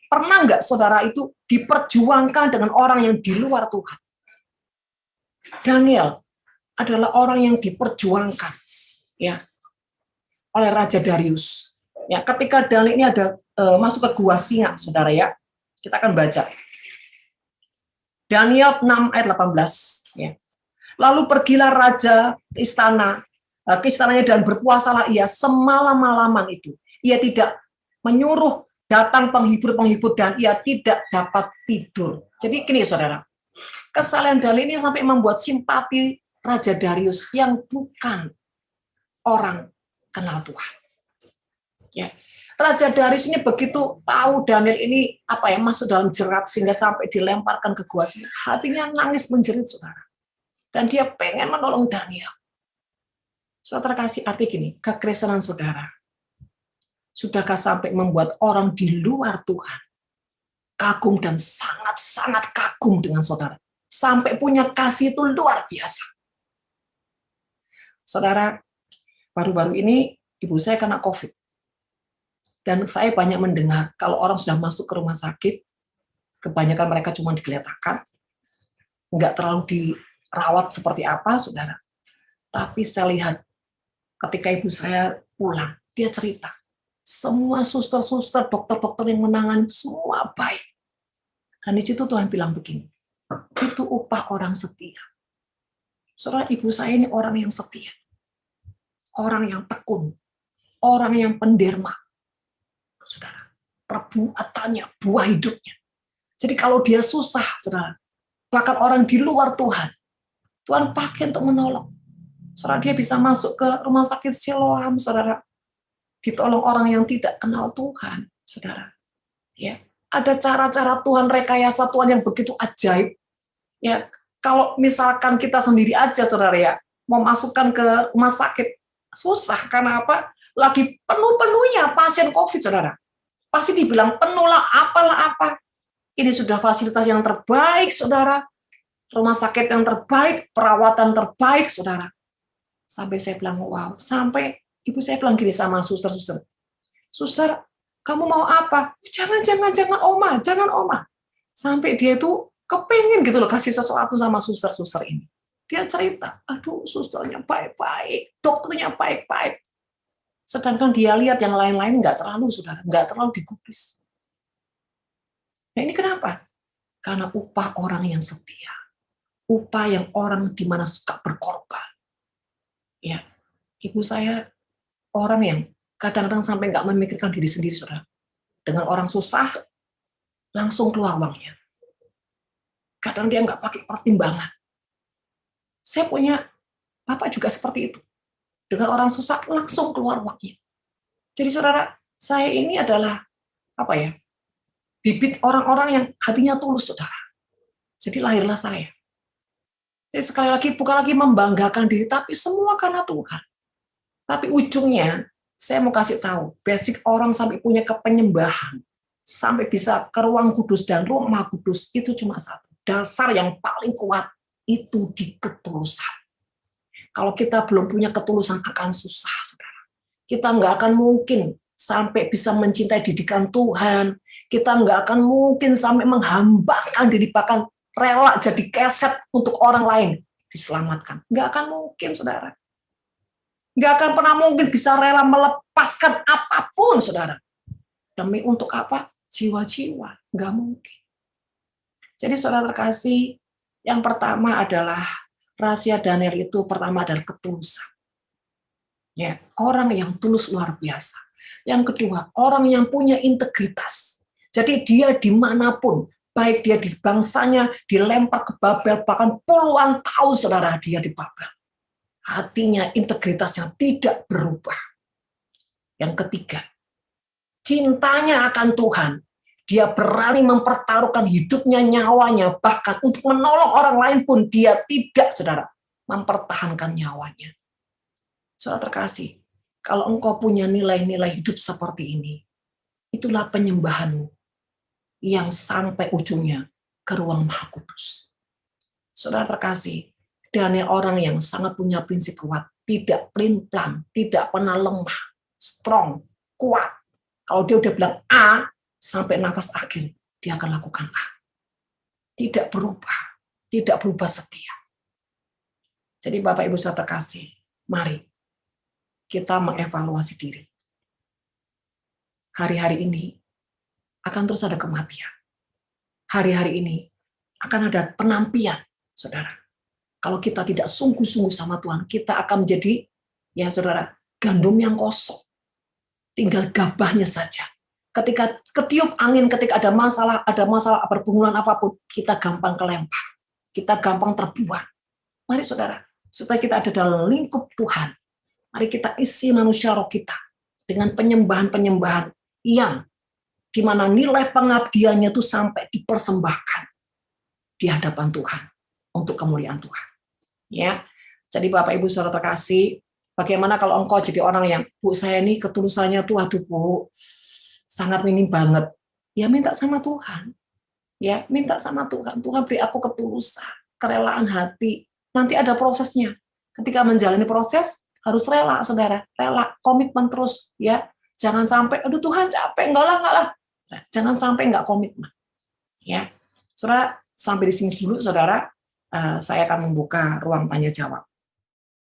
Pernah nggak saudara itu diperjuangkan dengan orang yang di luar Tuhan? Daniel adalah orang yang diperjuangkan, ya, oleh Raja Darius. Ya, ketika Daniel ini masuk ke gua singa, saudara, ya, kita akan baca. Daniel 6 ayat 18. Ya. Lalu pergilah raja ke istananya dan berpuasalah ia semalam-malaman itu. Ia tidak menyuruh datang penghibur-penghibur dan ia tidak dapat tidur. Jadi gini, saudara, kesalahan Daniel ini sampai membuat simpati Raja Darius yang bukan orang kenal Tuhan. Ya. Raja Darius ini begitu tahu Daniel ini masuk dalam jerat sehingga sampai dilemparkan ke gua singa, hatinya nangis menjerit, saudara. Dan dia pengen menolong Daniel. Saudara kasih arti gini, kekristenan saudara sudahkah sampai membuat orang di luar Tuhan kagum dan sangat-sangat kagum dengan saudara? Sampai punya kasih itu luar biasa. Saudara, baru-baru ini ibu saya kena COVID. Dan saya banyak mendengar kalau orang sudah masuk ke rumah sakit, kebanyakan mereka cuma digeletakkan, nggak terlalu dirawat seperti apa, saudara. Tapi saya lihat ketika ibu saya pulang, dia cerita, semua suster-suster, dokter-dokter yang menangani itu semua baik. Dan di situ Tuhan bilang begini, itu upah orang setia. Saudara, ibu saya ini orang yang setia. Orang yang tekun. Orang yang penderma. Saudara, perbuatannya, buah hidupnya. Jadi kalau dia susah, saudara, bahkan orang di luar Tuhan, Tuhan pakai untuk menolong. Saudara, dia bisa masuk ke rumah sakit Siloam, saudara. ditolong orang yang tidak kenal Tuhan, saudara. Ya, ada cara-cara Tuhan, rekayasa Tuhan yang begitu ajaib. Ya, kalau misalkan kita sendiri aja, saudara ya, mau masukkan ke rumah sakit susah karena apa? Lagi penuh-penuhnya pasien COVID, saudara. Pasti dibilang penuh lah, apalah apa. Ini sudah fasilitas yang terbaik, saudara. Rumah sakit yang terbaik, perawatan terbaik, saudara. Sampai saya bilang, wow. Sampai ibu saya bilang gini sama suster-suster. Suster, kamu mau apa? Jangan oma, jangan oma. Sampai dia itu kepingin gitu loh kasih sesuatu sama suster-suster ini. Dia cerita, aduh susternya baik-baik, dokternya baik-baik. Sedangkan dia lihat yang lain-lain nggak terlalu, saudara, nggak terlalu digubris. Nah ini kenapa? Karena upah orang yang setia, upah yang orang di mana suka berkorban. Ya, ibu saya orang yang kadang-kadang sampai nggak memikirkan diri sendiri, saudara. Dengan orang susah, langsung keluar uangnya. Kadang dia nggak pakai pertimbangan. Saya punya bapak juga seperti itu. Dengan orang susah, langsung keluar uangnya. Jadi saudara, saya ini adalah apa ya? Bibit orang-orang yang hatinya tulus, saudara. Jadi lahirlah saya. Jadi sekali lagi, bukan lagi membanggakan diri, tapi semua karena Tuhan. Tapi ujungnya, saya mau kasih tahu, basic orang sampai punya kepenyembahan, sampai bisa ke ruang kudus dan rumah kudus, itu cuma satu. Dasar yang paling kuat, itu di ketulusan. Kalau kita belum punya ketulusan, akan susah, saudara. Kita nggak akan mungkin sampai bisa mencintai didikan Tuhan. Kita nggak akan mungkin sampai menghambakan diri, bahkan rela jadi keset untuk orang lain diselamatkan. Nggak akan mungkin, saudara. Nggak akan pernah mungkin bisa rela melepaskan apapun, saudara. Demi untuk apa? Jiwa-jiwa. Nggak mungkin. Jadi, saudara terkasih, yang pertama adalah rahasia Daniel itu pertama adalah ketulusan. Ya, orang yang tulus luar biasa. Yang kedua, orang yang punya integritas. Jadi dia dimanapun, baik dia di bangsanya, dilempar ke Babel, bahkan puluhan tahun saudara dia di Babel. Hatinya, integritasnya tidak berubah. Yang ketiga, cintanya akan Tuhan. Dia berani mempertaruhkan hidupnya, nyawanya, bahkan untuk menolong orang lain pun dia tidak, saudara, mempertahankan nyawanya. Saudara terkasih, kalau engkau punya nilai-nilai hidup seperti ini, itulah penyembahanmu yang sampai ujungnya ke ruang Maha Kudus. Saudara terkasih, Daniel orang yang sangat punya prinsip kuat, tidak pelin-pelan, tidak pernah lemah, strong, kuat. Kalau dia udah bilang A, sampai nafas akhir, dia akan lakukan A. Tidak berubah setia. Jadi Bapak Ibu saya terkasih, mari kita mengevaluasi diri. Hari-hari ini akan terus ada kematian. Hari-hari ini akan ada penampian, saudara. Kalau kita tidak sungguh-sungguh sama Tuhan, kita akan menjadi, ya saudara, gandum yang kosong. Tinggal gabahnya saja. Ketika ketiup angin, ketika ada masalah pergumulan apapun, kita gampang kelempar. Kita gampang terbuang. Mari saudara, supaya kita ada dalam lingkup Tuhan. Mari kita isi manusia roh kita dengan penyembahan-penyembahan yang di mana nilai pengabdiannya itu sampai dipersembahkan di hadapan Tuhan untuk kemuliaan Tuhan. Ya, jadi Bapak Ibu saudara terkasih, bagaimana kalau engkau jadi orang yang, Bu, saya ini ketulusannya tuh, aduh Bu, sangat minim banget. Ya minta sama Tuhan. Ya, minta sama Tuhan. Tuhan beri aku ketulusan, kerelaan hati. Nanti ada prosesnya. Ketika menjalani proses, harus rela, saudara. Rela, komitmen terus. Ya, jangan sampai, aduh Tuhan capek, enggak lah. Nah, jangan sampai enggak komitmen. Ya, saudara, sampai di sini dulu, saudara. Saya akan membuka ruang tanya jawab.